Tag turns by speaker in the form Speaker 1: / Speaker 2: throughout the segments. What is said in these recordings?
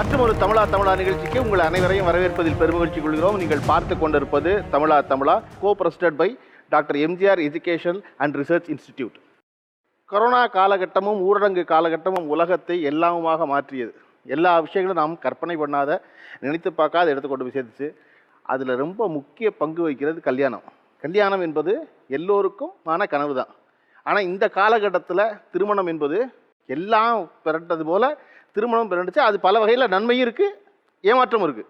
Speaker 1: மற்றும் ஒரு தமிழா நிகழ்ச்சிக்கு உங்கள் அனைவரையும் வரவேற்பதில் பெருமகிழ்ச்சி கொள்கிறோம். நீங்கள் பார்த்து கொண்டிருப்பது தமிழா copresented by doctor MGR education and research institute. Corona காலகட்டமும் ஊரடங்கு காலகட்டமும் உலகத்தை எல்லாமுமாக மாற்றியது. எல்லா விஷயங்களும் நாம் கற்பனை பண்ணாத, நினைத்து பார்க்காத இடத்த கொண்டு போய் சேர்த்துச்சு. அதில் ரொம்ப முக்கிய பங்கு வகிக்கிறது கல்யாணம். கல்யாணம் என்பது எல்லோருக்குமான கனவு தான். ஆனால் இந்த காலகட்டத்தில் திருமணம் என்பது எல்லாம் பிறட்டது போல் திருமணம் பிறண்டுச்சு. அது பல வகையில் நன்மையும் இருக்குது, ஏமாற்றமும் இருக்குது.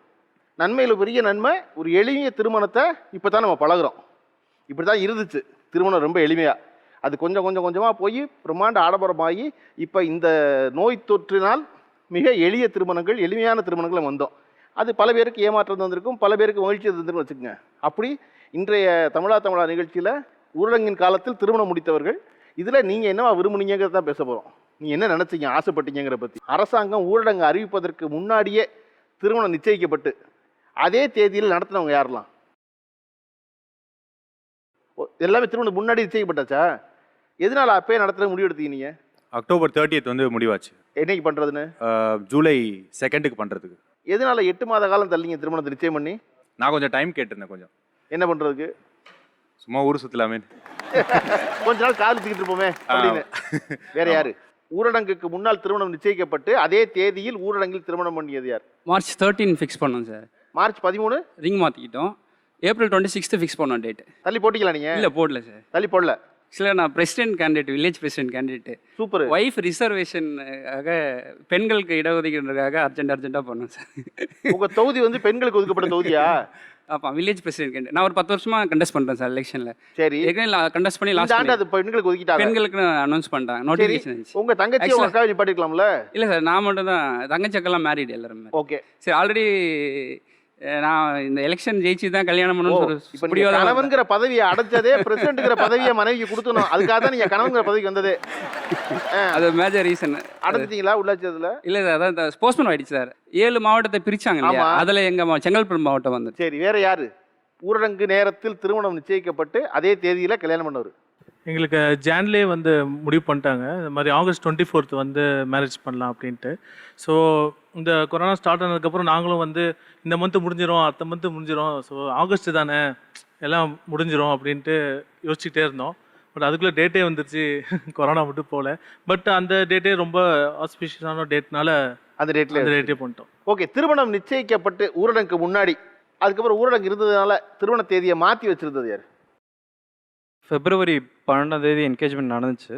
Speaker 1: நன்மையில் பெரிய நன்மை, ஒரு எளிமைய திருமணத்தை இப்போ தான் நம்ம பழகுறோம். இப்படி தான் இருந்துச்சு திருமணம், ரொம்ப எளிமையாக. அது கொஞ்சமாக போய் பிரம்மாண்ட ஆடம்பரமாகி இப்போ இந்த நோய் தொற்றினால் மிக எளிய திருமணங்கள், எளிமையான திருமணங்களும் வந்தோம். அது பல பேருக்கு ஏமாற்றம் தந்திருக்கும், பல பேருக்கு மகிழ்ச்சி தந்திருக்கும் வச்சுக்கோங்க. அப்படி இன்றைய தமிழா நிகழ்ச்சியில் ஊரடங்கின் காலத்தில் திருமணம் முடித்தவர்கள், இதில் நீங்கள் என்னவா விரும்புனீங்கிறத தான் பேச போகிறோம். நீங்கள் என்ன நினச்சிங்க, ஆசைப்பட்டீங்கிற பற்றி. அரசாங்கம் ஊரடங்கு அறிவிப்பதற்கு முன்னாடியே திருமணம் நிச்சயிக்கப்பட்டு அதே தேதியில் நடத்தினவங்க யாரெல்லாம்? எல்லாமே திருமணம் முன்னாடி நிச்சயிக்கப்பட்டாச்சா? எதனால அப்பயே நடத்துற முடிவு எடுத்தீங்க நீங்கள்?
Speaker 2: அக்டோபர் 30th வந்து முடிவாச்சு.
Speaker 1: என்னைக்கு பண்ணுறதுன்னு?
Speaker 2: ஜூலை 2nd பண்ணுறதுக்கு.
Speaker 1: எதனால 8 மாத காலம் தள்ளிங்க திருமணத்தை நிச்சயம் பண்ணி?
Speaker 2: நான் கொஞ்சம் டைம் கேட்டிருந்தேன். கொஞ்சம் என்ன
Speaker 1: பண்ணுறதுக்கு?
Speaker 2: சும்மா ஊர் சுற்றலாமே,
Speaker 1: கொஞ்ச நாள் கால் தூக்கிட்டு இருப்போமே அப்படின்னு. வேற யாரு? ஊரடங்குக்கு முன்னால் திருமணம் நிச்சயிக்கப்பட்டு அதே தேதியில் ஊரடங்கில் திருமணம் பண்ணியது யார்?
Speaker 3: மார்ச் 13 ஃபிக்ஸ் பண்ணோம் சார்.
Speaker 1: மார்ச் 13
Speaker 3: ரிங் மாற்றிக்கிட்டோம். ஏப்ரல் 26 ஃபிக்ஸ் பண்ணோம் டேட்.
Speaker 1: தள்ளி போட்டிங்களா நீங்கள்?
Speaker 3: இல்லை போடல சார்.
Speaker 1: தள்ளி போடல.
Speaker 3: ஆக்சுவலாக நான் president candidate, village president candidate.
Speaker 1: Super.
Speaker 3: Wife ரிசர்வேஷனுக்காக, பெண்களுக்கு இடஒதுக்கீடுக்காக அர்ஜென்ட்டாக பண்ணோம் சார்.
Speaker 1: உங்கள் தொகுதி வந்து பெண்களுக்கு ஒதுக்கப்பட்ட தொகுதியா?
Speaker 3: ஆமாம், வில்லேஜ் பிரசிடென்ட் கேண்டிடேட். நான் ஒரு 10 வருஷமாக கண்டெஸ்ட் பண்ணுறேன் சார் எலெக்ஷனில்.
Speaker 1: சரி,
Speaker 3: கண்டெஸ்ட் பண்ணி லாஸ்ட்
Speaker 1: ஆண்டு அது பெண்களுக்கு ஒதுக்கிட்டாங்க.
Speaker 3: பெண்களுக்கு அனௌன்ஸ் பண்ணிட்டாங்க, நோட்டிஃபிகேஷன்.
Speaker 1: உங்கள் தங்கச்சி அக்காவை நிப்பாட்டிக்கலாம்ல?
Speaker 3: இல்லை சார், நான் மட்டும் தான். தங்கச்சி அக்கெல்லாம் மேரிட் எல்லாருமே.
Speaker 1: ஓகே
Speaker 3: சரி, ஆல்ரெடி நான் இந்த எலெக்ஷன் ஜெயிச்சு தான் கல்யாணம் பண்ணணும்.
Speaker 1: கணவன்கிற பதவியை அடைச்சதே பிரசிடென்ட்ங்கிற பதவியை மனைவிக்கு கொடுக்கணும். அதுக்காக தான் நீங்க கணவன்கிற பதவிக்கு வந்ததே.
Speaker 3: அது மேஜர் ரீசன்.
Speaker 1: அடைச்சிட்டீங்களா உள்ளாச்சு? அதுல
Speaker 3: இல்ல சார், அதான் ஸ்போர்ட்ஸ்மேன் ஆயிடுச்சு சார். 7 மாவட்டத்தை பிரிச்சாங்க இல்லையா, அதுல எங்க செங்கல்பட்டு மாவட்டம் வந்து.
Speaker 1: சரி, வேற யாரு ஊரடங்கு நேரத்தில் திருமணம் நிச்சயிக்கப்பட்டு அதே தேதியில கல்யாணம் பண்ணவர்?
Speaker 4: எங்களுக்கு ஜான்லேயே வந்து முடிவு பண்ணிட்டாங்க, இந்த மாதிரி ஆகஸ்ட் 24th வந்து மேரேஜ் பண்ணலாம் அப்படின்ட்டு. ஸோ இந்த கொரோனா ஸ்டார்ட் ஆனதுக்கப்புறம் நாங்களும் வந்து இந்த மந்த்து முடிஞ்சிடும், அடுத்த மந்த்து முடிஞ்சிடும், ஸோ ஆகஸ்ட் தானே எல்லாம் முடிஞ்சிடும் அப்படின்ட்டு யோசிச்சுட்டே இருந்தோம். பட் அதுக்குள்ளே டேட்டே வந்துருச்சு, கொரோனா மட்டும் போகல. பட் அந்த டேட்டே ரொம்ப ஆஸ்பிஷியஸான டேட்னால அந்த டேட்டே பண்ணிட்டோம்.
Speaker 1: ஓகே, திருமணம் நிச்சயிக்கப்பட்டு ஊரடங்கு முன்னாடி, அதுக்கப்புறம் ஊரடங்கு இருந்ததுனால திருமண தேதியை மாற்றி வச்சிருந்தது யார்?
Speaker 5: February 12 என்கேஜ்மெண்ட் நடந்துச்சு.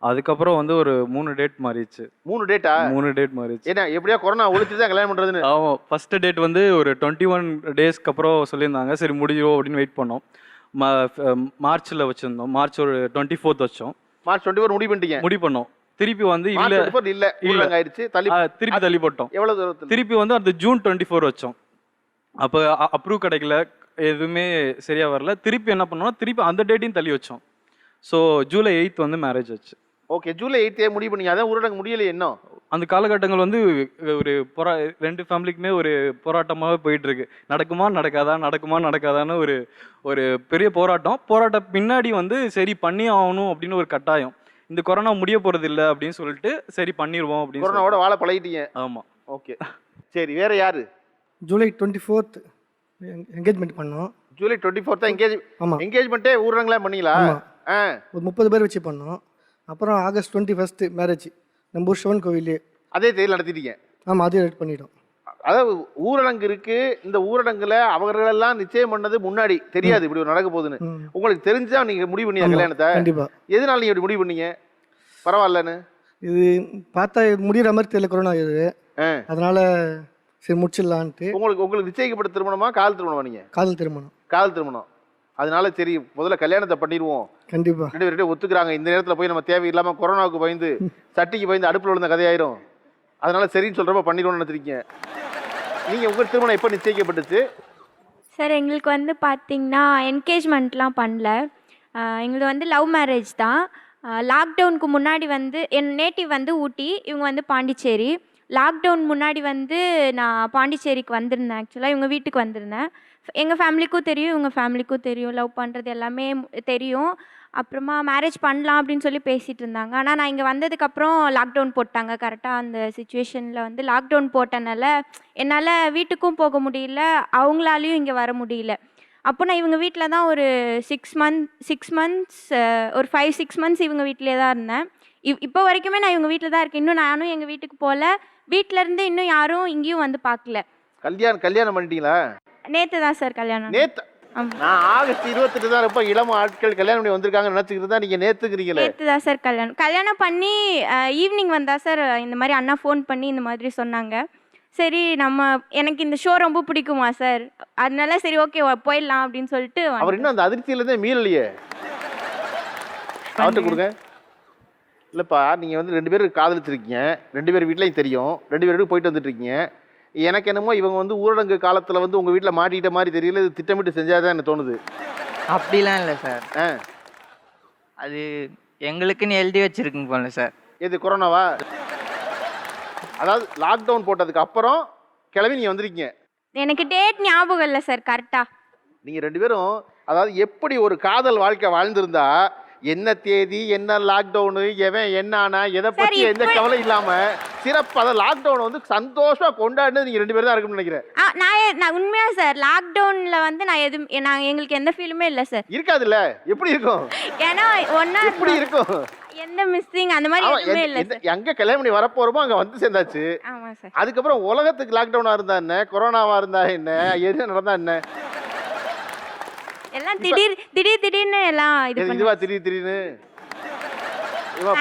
Speaker 5: அதுக்கப்புறம் வந்து ஒரு 3 டேட் மாறிடுச்சு.
Speaker 1: 3 டேட்டா?
Speaker 5: 3 டேட் மாறிடுச்சு.
Speaker 1: ஏன்னா எப்படியா கொரோனா ஒழிச்சு தான் கல்யாணம் பண்ணுறதுன்னு?
Speaker 5: ஆமாம், ஃபர்ஸ்ட் டேட் வந்து ஒரு 21 டேஸ்க்கு அப்புறம் சொல்லியிருந்தாங்க. சரி முடியும் அப்படின்னு வெயிட் பண்ணோம். மார்ச்சில் வச்சுருந்தோம். மார்ச் ஒரு 24th வச்சோம்.
Speaker 1: மார்ச் 24 முடிவு பண்ணோம்.
Speaker 5: திருப்பி வந்து இல்லை
Speaker 1: ஆயிடுச்சு,
Speaker 5: திருப்பி தள்ளி போட்டோம்.
Speaker 1: எவ்வளோ தூரத்தில்?
Speaker 5: திருப்பி வந்து அந்த ஜூன் 24 வச்சோம். அப்போ அப்ரூவ் கிடைக்கல, எதுவுமே சரியா வரல. திருப்பி என்ன பண்ணோம்னா திருப்பி அந்த டேட்டையும் தள்ளி வச்சோம். ஸோ ஜூலை 8th வந்து மேரேஜ் ஆச்சு.
Speaker 1: ஓகே, ஜூலை 8th முடிவு பண்ணி. அதான் ஊரடங்கு முடியலையே இன்னும்.
Speaker 5: அந்த காலகட்டங்கள் வந்து ஒரு 2 ஃபேமிலிக்குமே ஒரு போராட்டமாகவே போயிட்டு இருக்கு. நடக்குமா நடக்காதான்னு ஒரு பெரிய போராட்டம் பின்னாடி வந்து சரி பண்ணி ஆகணும் அப்படின்னு ஒரு கட்டாயம். இந்த கொரோனா முடிய போறது இல்லை அப்படின்னு சொல்லிட்டு சரி பண்ணிடுவோம் அப்படின்னு.
Speaker 1: கொரோனாவோட வாழ பழகிட்டீங்க?
Speaker 5: ஆமாம்.
Speaker 1: ஓகே சரி, வேற யாரு?
Speaker 6: ஜூலை 24th என்கேஜ்மெண்ட் பண்ணோம்.
Speaker 1: ஜூலை 24th என்கேஜ்மெண்ட்டே ஊரடங்குலாம் பண்ணீங்களா?
Speaker 6: ஒரு 30 பேர் வச்சு பண்ணோம். அப்புறம் ஆகஸ்ட் 21 மேரேஜ் நம்ம ஊர் சிவன் கோவிலே
Speaker 1: அதே தேதியில் நடத்திட்டீங்க?
Speaker 6: ஆமாம், அதே ரெடி பண்ணிட்டோம்.
Speaker 1: அதாவது ஊரடங்கு இருக்கு, இந்த ஊரடங்குல அவர்களெல்லாம் நிச்சயம் பண்ணது முன்னாடி தெரியாது இப்படி ஒரு நடக்க போகுதுன்னு. உங்களுக்கு தெரிஞ்சா நீங்க முடிவு பண்ணீங்க கல்யாணத்தை?
Speaker 6: கண்டிப்பா.
Speaker 1: எதனால நீங்க இப்படி முடிவு பண்ணீங்க? பரவாயில்லன்னு
Speaker 6: இது பார்த்தா முடிகிற மாதிரி தெரியல கொரோனா இது, அதனால சரி முடிச்சிடலான்ட்டு.
Speaker 1: உங்களுக்கு நிச்சயிக்கப்பட்ட திருமணமா காதல் திருமணமா? நீங்க காதல் திருமணம். அதனால சரி முதல்ல கல்யாணத்தை பண்ணிடுவோம்.
Speaker 6: கண்டிப்பா
Speaker 1: 2 பேர்கிட்ட ஒத்துக்கிறாங்க. இந்த நேரத்தில் போய் நம்ம தேவையில்லாம கொரோனாவுக்கு பயந்து சட்டிக்கு பயந்து அடுப்பில் விழுந்த கதையாயிரும். அதனால சரின்னு சொல்றப்ப பண்ணிடுவோம்னு நினைச்சிருக்கீங்க. நீங்க உங்க திருமணம் எப்போ நிச்சயிக்கப்பட்டுச்சு?
Speaker 7: சார் எங்களுக்கு வந்து பார்த்தீங்கன்னா என்கேஜ்மெண்ட்லாம் பண்ணல. எங்களுக்கு வந்து லவ் மேரேஜ் தான். லாக்டவுனுக்கு முன்னாடி வந்து என் நேட்டிவ் வந்து ஊட்டி, இவங்க வந்து பாண்டிச்சேரி. லாக்டவுன் முன்னாடி வந்து நான் பாண்டிச்சேரிக்கு வந்திருந்தேன். ஆக்சுவலாக இவங்க வீட்டுக்கு வந்திருந்தேன். எங்கள் ஃபேமிலிக்கும் தெரியும், இவங்க ஃபேமிலிக்கும் தெரியும், லவ் பண்ணுறது எல்லாமே தெரியும். அப்புறமா மேரேஜ் பண்ணலாம் அப்படின்னு சொல்லி பேசிகிட்டு இருந்தாங்க. ஆனால் நான் இங்கே வந்ததுக்கப்புறம் லாக்டவுன் போட்டாங்க. கரெக்டாக அந்த சுச்சுவேஷனில் வந்து லாக்டவுன் போட்டனால என்னால் வீட்டுக்கும் போக முடியல, அவங்களாலையும் இங்கே வர முடியல. அப்போ நான் இவங்க வீட்டில் தான் ஒரு 6 மந்த்ஸ் ஒரு 5-6 மந்த்ஸ் இவங்க வீட்டிலே தான் இருந்தேன். இப்போ வரைக்குமே நான் இவங்க வீட்டில் தான் இருக்கேன். இன்னும் நானும் எங்கள் வீட்டுக்கு போகல. வீட்டிலேருந்து இன்னும் யாரும் இங்கேயும் வந்து பார்க்கல.
Speaker 1: கல்யாணம் பண்ணிட்டீங்களா?
Speaker 7: நேற்று தான் சார் கல்யாணம்.
Speaker 1: நேத்து
Speaker 7: ஆமா.
Speaker 1: நான் ஆகஸ்ட் 28 தான் ரொம்ப இளம் ஆட்கள் கல்யாணம் பண்ணி வந்திருக்காங்கன்னு நினச்சிக்கிட்டு தான் நீங்கள் நேத்துக்கிறீங்களே.
Speaker 7: நேற்று தான் சார் கல்யாணம் பண்ணி ஈவினிங் வந்தா சார் இந்த மாதிரி அண்ணா ஃபோன் பண்ணி இந்த மாதிரி சொன்னாங்க. சரி எனக்கு இந்த ஷோ ரொம்ப பிடிக்குமா சார், அதனால சரி ஓகே போயிடலாம் அப்படின்னு சொல்லிட்டு
Speaker 1: அவர் இன்னும் அந்த அதிர்ச்சியிலேருந்தே மீறலையே. அவர்கிட்ட கொடுங்க. இல்லைப்பா, நீங்கள் வந்து 2 பேரும் காதலிச்சிருக்கீங்க, 2 பேர் வீட்லையும் தெரியும், 2 பேர் வீட்டுக்கு போயிட்டு வந்துட்டு இருக்கீங்க. எனக்கு என்னமோ இவங்க வந்து ஊரடங்கு காலத்தில் வந்து உங்கள் வீட்டில் மாட்டிக்கிட்ட மாதிரி தெரியல, இது திட்டமிட்டு செஞ்சாதான் எனக்கு தோணுது.
Speaker 8: அப்படிலாம் இல்லை சார். அது எங்களுக்குன்னு எழுதி வச்சிருக்குங்க போல சார்.
Speaker 1: எது கொரோனாவா? அதாவது லாக்டவுன் போட்டதுக்கு அப்புறம் கிளம்பி நீங்கள் வந்திருக்கீங்க.
Speaker 7: எனக்கு டேட் ஞாபகம் இல்லை சார் கரெக்டாக.
Speaker 1: நீங்கள் 2 பேரும் அதாவது எப்படி ஒரு காதல் வாழ்க்கை வாழ்ந்திருந்தா என்ன தேதி, என்ன லாக்டவுனு, எவன் என்ன ஆனா, எதை பற்றி எந்த கவலை இல்லாமல் சிறப்பாக அதை லாக்டவுனை வந்து சந்தோஷமாக கொண்டாடினது நீங்கள் 2 பேர் தான் இருக்குன்னு நினைக்கிறேன்.
Speaker 7: நான் உண்மையாக சார் லாக்டவுனில் வந்து எங்களுக்கு எந்த ஃபீலுமே இல்லை சார்.
Speaker 1: இருக்காதுல்ல? எப்படி இருக்கும்?
Speaker 7: ஏன்னா ஒன்றா
Speaker 1: எப்படி இருக்கும்?
Speaker 7: எந்த மிஸ்ஸிங் அந்த மாதிரி எதுவுமே இல்லை சார்.
Speaker 1: எங்கே கல்யாணம் பண்ணி வரப்போகிறோமோ அங்கே வந்து சேர்ந்தாச்சு.
Speaker 7: ஆமாம் சார்.
Speaker 1: அதுக்கப்புறம் உலகத்துக்கு லாக்டவுனாக இருந்தா என்ன, கொரோனாவாக இருந்தா என்ன, என்ன நடந்தா என்ன,
Speaker 7: எல்லாம் திடீர்னு எல்லாம்
Speaker 1: இதுவா திடீர்னு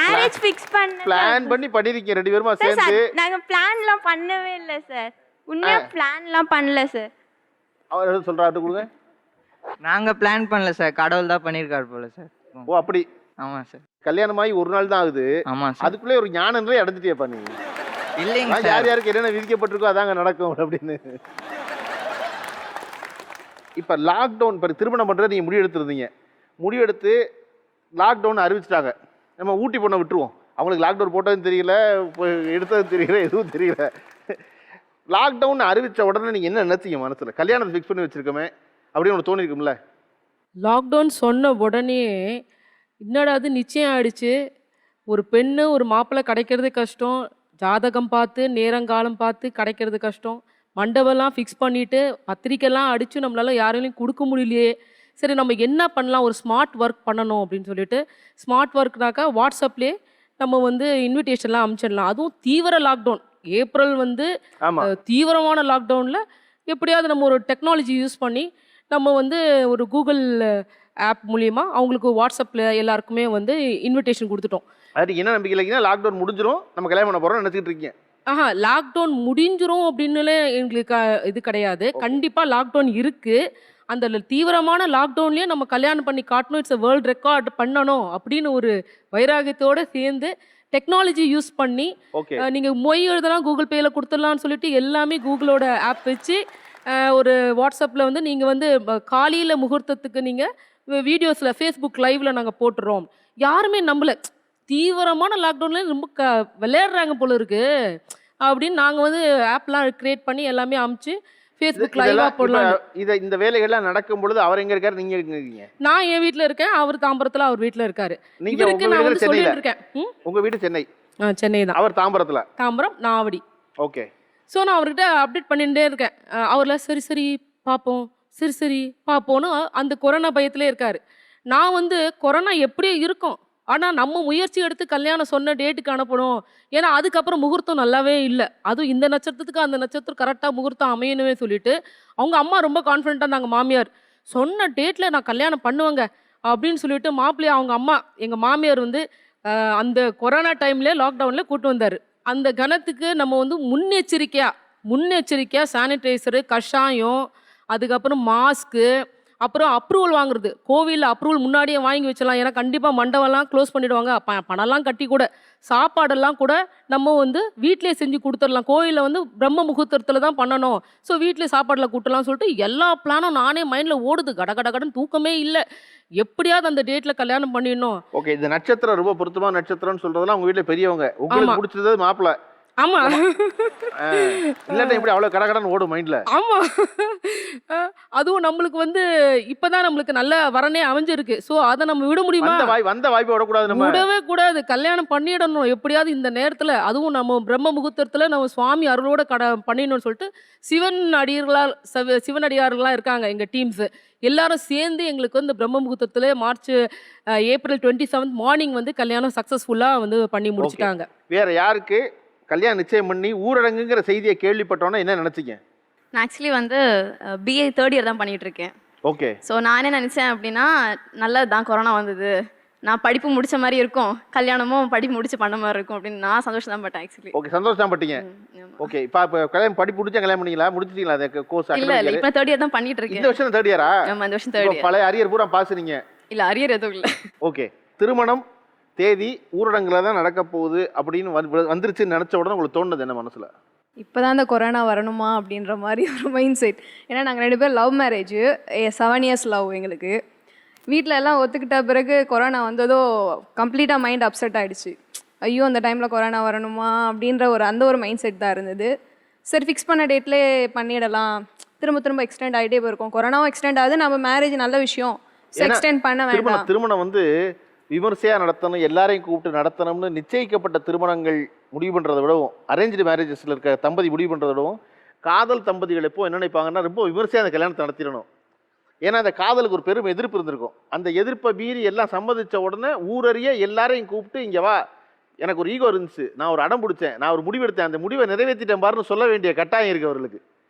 Speaker 7: மேரேஜ் ஃபிக்ஸ்
Speaker 1: பிளான் பண்ணி பண்ணிருக்கீங்க 2 பேருமா சேர்ந்து.
Speaker 7: நாங்க பிளான்லாம் பண்ணவே இல்லை சார். உண்மையா பிளான்லாம் பண்ணல சார்.
Speaker 1: அவர் எது சொல்றாரு கொடுங்க.
Speaker 8: நாங்க பிளான் பண்ணல சார், கடவுள் தான் பண்ணியிருக்காரு போல சார்.
Speaker 1: ஓ அப்படி?
Speaker 8: ஆமாம் சார்.
Speaker 1: கல்யாணமாகி 1 நாள் தான் ஆகுது.
Speaker 8: ஆமாம் சார்.
Speaker 1: அதுக்குள்ளே ஒரு ஞான நிலை அடைஞ்சிட்டேப்பா நீ.
Speaker 8: இல்லைங்க
Speaker 1: யார்
Speaker 8: சார்.
Speaker 1: யாருக்கு என்னென்ன விதிக்கப்பட்டிருக்கோ அதாங்க நடக்கும் அப்படின்னு. இப்போ லாக்டவுன் இப்போ திருமணம் பண்ணுறது நீங்கள் முடிவெடுத்துருந்தீங்க. முடிவெடுத்து லாக்டவுன் அறிவிச்சிட்டாங்க. நம்ம ஊட்டி பொண்ணை விட்டுருவோம், அவங்களுக்கு லாக்டவுன் போட்டதும் தெரியல, எடுத்ததும் தெரியல, எதுவும் தெரியல. லாக்டவுன் அறிவித்த உடனே நீங்கள் என்ன நினைச்சீங்க மனசில்? கல்யாணத்தை ஃபிக்ஸ் பண்ணி வச்சுருக்கோமே அப்படின்னு ஒன்று தோணிருக்கும்ல?
Speaker 9: லாக்டவுன் சொன்ன உடனே என்னடா அது நிச்சயம் ஆயிடுச்சு, ஒரு பெண்ணு ஒரு மாப்பிள்ளை கிடைக்கிறது கஷ்டம், ஜாதகம் பார்த்து நேரங்காலம் பார்த்து கிடைக்கிறது கஷ்டம், மண்டபம்லாம் ஃபிக்ஸ் பண்ணிவிட்டு பத்திரிக்கைலாம் அடித்து நம்மளால யாரையும் கொடுக்க முடியலையே, சரி நம்ம என்ன பண்ணலாம், ஒரு ஸ்மார்ட் ஒர்க் பண்ணணும் அப்படின்னு சொல்லிட்டு ஸ்மார்ட் ஒர்க்னாக்கா வாட்ஸ்அப்லேயே நம்ம வந்து இன்விடேஷன்லாம் அனுப்பிச்சிடலாம். அதுவும் தீவிர லாக்டவுன் ஏப்ரல் வந்து தீவிரமான லாக்டவுனில் எப்படியாவது நம்ம ஒரு டெக்னாலஜி யூஸ் பண்ணி நம்ம வந்து ஒரு கூகுள் ஆப் மூலிமா அவங்களுக்கு வாட்ஸ்அப்பில் எல்லாருக்குமே வந்து இன்விடேஷன் கொடுத்துட்டோம்.
Speaker 1: அதுக்கு என்ன நம்பிக்கை இல்லைங்கன்னா லாக்டவுன் முடிஞ்சிடும் நம்ம கல்யாணம் பண்ண போகிறோம்னு நினச்சிக்கிட்டு இருக்கீங்க?
Speaker 9: லாக்டவுன் முடிஞ்சிரும் அப்படின்னுலே எங்களுக்கு இது கிடையாது. கண்டிப்பாக லாக்டவுன் இருக்குது. அந்த தீவிரமான லாக்டவுன்லேயே நம்ம கல்யாணம் பண்ணி காட்டணும், இட்ஸ் வேர்ல்டு ரெக்கார்ட் பண்ணணும் அப்படின்னு ஒரு வைராகியத்தோடு சேர்ந்து டெக்னாலஜி யூஸ் பண்ணி நீங்கள் மொய் எழுதலாம் கூகுள் பேயில் கொடுத்துடலான்னு சொல்லிட்டு எல்லாமே கூகுளோட ஆப் வச்சு ஒரு வாட்ஸ்அப்பில் வந்து நீங்கள் வந்து காலையில் முகூர்த்தத்துக்கு நீங்கள் வீடியோஸில் ஃபேஸ்புக் லைவில் நாங்கள் போட்டுறோம். யாருமே நம்பலை, தீவிரமான லாக்டவுன்ல ரொம்ப விளையாடுறாங்க போல இருக்கு அப்படின்னு நாங்கள் வந்து ஆப்லாம் க்ரியேட் பண்ணி எல்லாமே அமுச்சு ஃபேஸ்புக் லைவாக போடலாம்.
Speaker 1: இந்த வேலைகள்லாம் நடக்கும் பொழுது அவர் எங்கே இருக்காரு, நீங்கள் எங்கே இருக்கீங்க?
Speaker 9: நான் என் வீட்டில் இருக்கேன், அவர் தாம்பரத்தில் அவர் வீட்டில் இருக்காரு. இவருக்கு நான் வந்து சொல்லிட்டு இருக்கேன்.
Speaker 1: உங்கள் வீடு சென்னை?
Speaker 9: சென்னை தான்.
Speaker 1: அவர் தாம்பரத்தில்?
Speaker 9: தாம்பரம், நான் ஆவடி.
Speaker 1: ஓகே.
Speaker 9: ஸோ நான் அவர்கிட்ட அப்டேட் பண்ணிகிட்டே இருக்கேன். அவரில் சரி பார்ப்போம், சரி பார்ப்போன்னு அந்த கொரோனா பயத்திலே இருக்கார். நான் வந்து கொரோனா எப்படியோ இருக்கும், ஆனால் நம்ம முயற்சி எடுத்து கல்யாணம் சொன்ன டேட்டுக்கு அனுப்பணும். ஏன்னா அதுக்கப்புறம் முகூர்த்தம் நல்லாவே இல்லை, அதுவும் இந்த நட்சத்திரத்துக்கு அந்த நட்சத்திரம் கரெக்டாக முகூர்த்தம் அமையணுமே சொல்லிட்டு அவங்க அம்மா ரொம்ப கான்ஃபிடென்ட்டாக இருந்தாங்க. மாமியார் சொன்ன டேட்டில் நான் கல்யாணம் பண்ணுவேங்க அப்படின்னு சொல்லிட்டு மாப்பிள்ளைய அவங்க அம்மா எங்கள் மாமியார் வந்து அந்த கொரோனா டைம்லேயே லாக்டவுனில் கூட்டு வந்தார். அந்த கணத்துக்கு நம்ம வந்து முன்னெச்சரிக்கையாக சானிடைசரு, கஷாயம், அதுக்கப்புறம் மாஸ்க்கு, அப்புறம் அப்ரூவல் வாங்குறது. கோவிலில் அப்ரூவல் முன்னாடியே வாங்கி வச்சலாம், ஏன்னா கண்டிப்பாக மண்டபம்லாம் க்ளோஸ் பண்ணிவிடுவாங்க. பணம்லாம் கட்டி கூட சாப்பாடெல்லாம் கூட நம்ம வந்து வீட்டிலே செஞ்சு கொடுத்துடலாம். கோவிலில் வந்து பிரம்ம முகூர்த்தத்தில் தான் பண்ணணும், ஸோ வீட்டிலே சாப்பாடில் கூட்டலாம்னு சொல்லிட்டு எல்லா பிளானும் நானே மைண்டில் ஓடுது. கடகடன்னு தூக்கமே இல்லை, எப்படியாவது அந்த டேட்டில் கல்யாணம் பண்ணிடணும்.
Speaker 1: ஓகே, இந்த நட்சத்திரம் ரொம்ப பொருத்தமான நட்சத்திரம்னு சொல்கிறதெல்லாம் உங்கள் வீட்டில் பெரியவங்க, உங்களுக்கு பிடிச்சது மாப்பிள்ளை.
Speaker 9: ஆமா
Speaker 1: இல்லாட்டா எப்படி அவ்வளோ கடகடன்னு ஓடும் மைண்டில்?
Speaker 9: ஆமா அதுவும் நம்மளுக்கு வந்து இப்பதான் நம்மளுக்கு நல்ல வரனே அமைஞ்சிருக்கு. ஸோ அதை நம்ம விட முடியுமா?
Speaker 1: வந்த வாய்ப்பை விடக்கூடாது நம்ம.
Speaker 9: விடவே கூடாது. கல்யாணம் பண்ணிடணும் எப்படியாவது இந்த நேரத்துல. அதுவும் நம்ம பிரம்ம முகூர்த்தத்துல நம்ம சுவாமி அருளோட பண்ணிடணும்னு சொல்லிட்டு சிவனடியார்களா இருக்காங்க எங்க டீம்ஸ். எல்லாரும் சேர்ந்து எங்களுக்கு வந்து பிரம்ம முகூர்த்தத்துல ஏப்ரல் 27 மார்னிங் வந்து கல்யாணம் சக்சஸ்ஃபுல்லா வந்து பண்ணி முடிச்சிட்டாங்க.
Speaker 1: வேற யாருக்கு கல்யாணம் நிச்சயம் பண்ணி ஊரடங்குங்கிற செய்தியை கேள்விப்பட்டோன்னா என்ன நினைச்சீங்க?
Speaker 10: நான் ஆக்சுவலி வந்து பிஏ 3rd இயர் தான் பண்ணிட்டு இருக்கேன்.
Speaker 1: ஓகே.
Speaker 10: ஸோ நான் என்ன நினச்சேன் அப்படின்னா, நல்லது தான் கொரோனா வந்தது, நான் படிப்பு முடிச்ச மாதிரி இருக்கும், கல்யாணமும் படிப்பு முடிச்சு பண்ண மாதிரி இருக்கும் அப்படின்னு நான் சந்தோஷம் தான் பட்டேன் ஆக்சுவலி.
Speaker 1: ஓகே, சந்தோஷம் தான் பட்டீங்க. ஓகே, இப்போ கல்யாணம் படிப்பு முடிச்சா கல்யாணம் பண்ணீங்களா? முடிச்சிட்டீங்களா அந்த கோர்ஸ்?
Speaker 10: இல்லை இப்போ 3rd இயர் தான் பண்ணிட்டு இருக்கேன்.
Speaker 1: இந்த வருஷம் 3rd இயரா?
Speaker 10: ஆமாம், இந்த வருஷம் 3rd இயர்.
Speaker 1: பழைய அரியர் பூரா பாஸ் நீங்க?
Speaker 10: இல்லை, அரியர் எதுவும் இல்லை.
Speaker 1: ஓகே, திருமணம் தேதி ஊரடங்குல தான் நடக்க போகுது அப்படின்னு வந்துருச்சுன்னு நினச்ச உடனே உங்களுக்கு தோணுது என்ன மனசில்?
Speaker 11: இப்போ தான் இந்த கொரோனா வரணுமா அப்படின்ற மாதிரி ஒரு மைண்ட் செட். ஏன்னா நாங்கள் 2 பேர் லவ் மேரேஜ், 7 இயர்ஸ் லவ் எங்களுக்கு. வீட்டில் எல்லாம் ஒத்துக்கிட்ட பிறகு கொரோனா வந்ததோ கம்ப்ளீட்டாக மைண்ட் அப்செட் ஆகிடுச்சு. ஐயோ அந்த டைமில் கொரோனா வரணுமா அப்படின்ற ஒரு மைண்ட் செட் தான் இருந்தது. சரி, ஃபிக்ஸ் பண்ண டேட்லேயே பண்ணிடலாம், திரும்ப எக்ஸ்டெண்ட் ஆகிட்டே போயிருக்கோம். கொரோனாவும் எக்ஸ்டெண்ட் ஆகுது, நம்ம மேரேஜ் நல்ல விஷயம், எக்ஸ்டெண்ட் பண்ண வேண்டாம்.
Speaker 1: திருமணம் வந்து விமர்சையாக நடத்தணும், எல்லாரையும் கூப்பிட்டு நடத்தணும்னு நிச்சயிக்கப்பட்ட திருமணங்கள் முடிவு பண்ணுறதை விடவும், அரேஞ்சு மேரேஜஸில் இருக்க தம்பதி முடிவு பண்ணுறதை விடவும், காதல் தம்பதிகள் எப்போ என்ன நினைப்பாங்கன்னா ரொம்ப விமர்சையாக அந்த கல்யாணத்தை நடத்திடணும். ஏன்னா அந்த காதலுக்கு ஒரு பெரும் எதிர்ப்பு இருந்திருக்கும். அந்த எதிர்ப்பை மீறி எல்லாம் சம்மதித்த உடனே ஊரறிய எல்லாரையும் கூப்பிட்டு இங்கே வா, எனக்கு ஒரு ஈகோ இருந்துச்சு, நான் ஒரு அடம் பிடிச்சேன், நான் ஒரு முடிவெடுத்தேன், அந்த முடிவை நிறைவேற்றிட்டேன் பாருன்னு சொல்ல வேண்டிய கட்டாயம் இருக்குது அவர்களுக்கு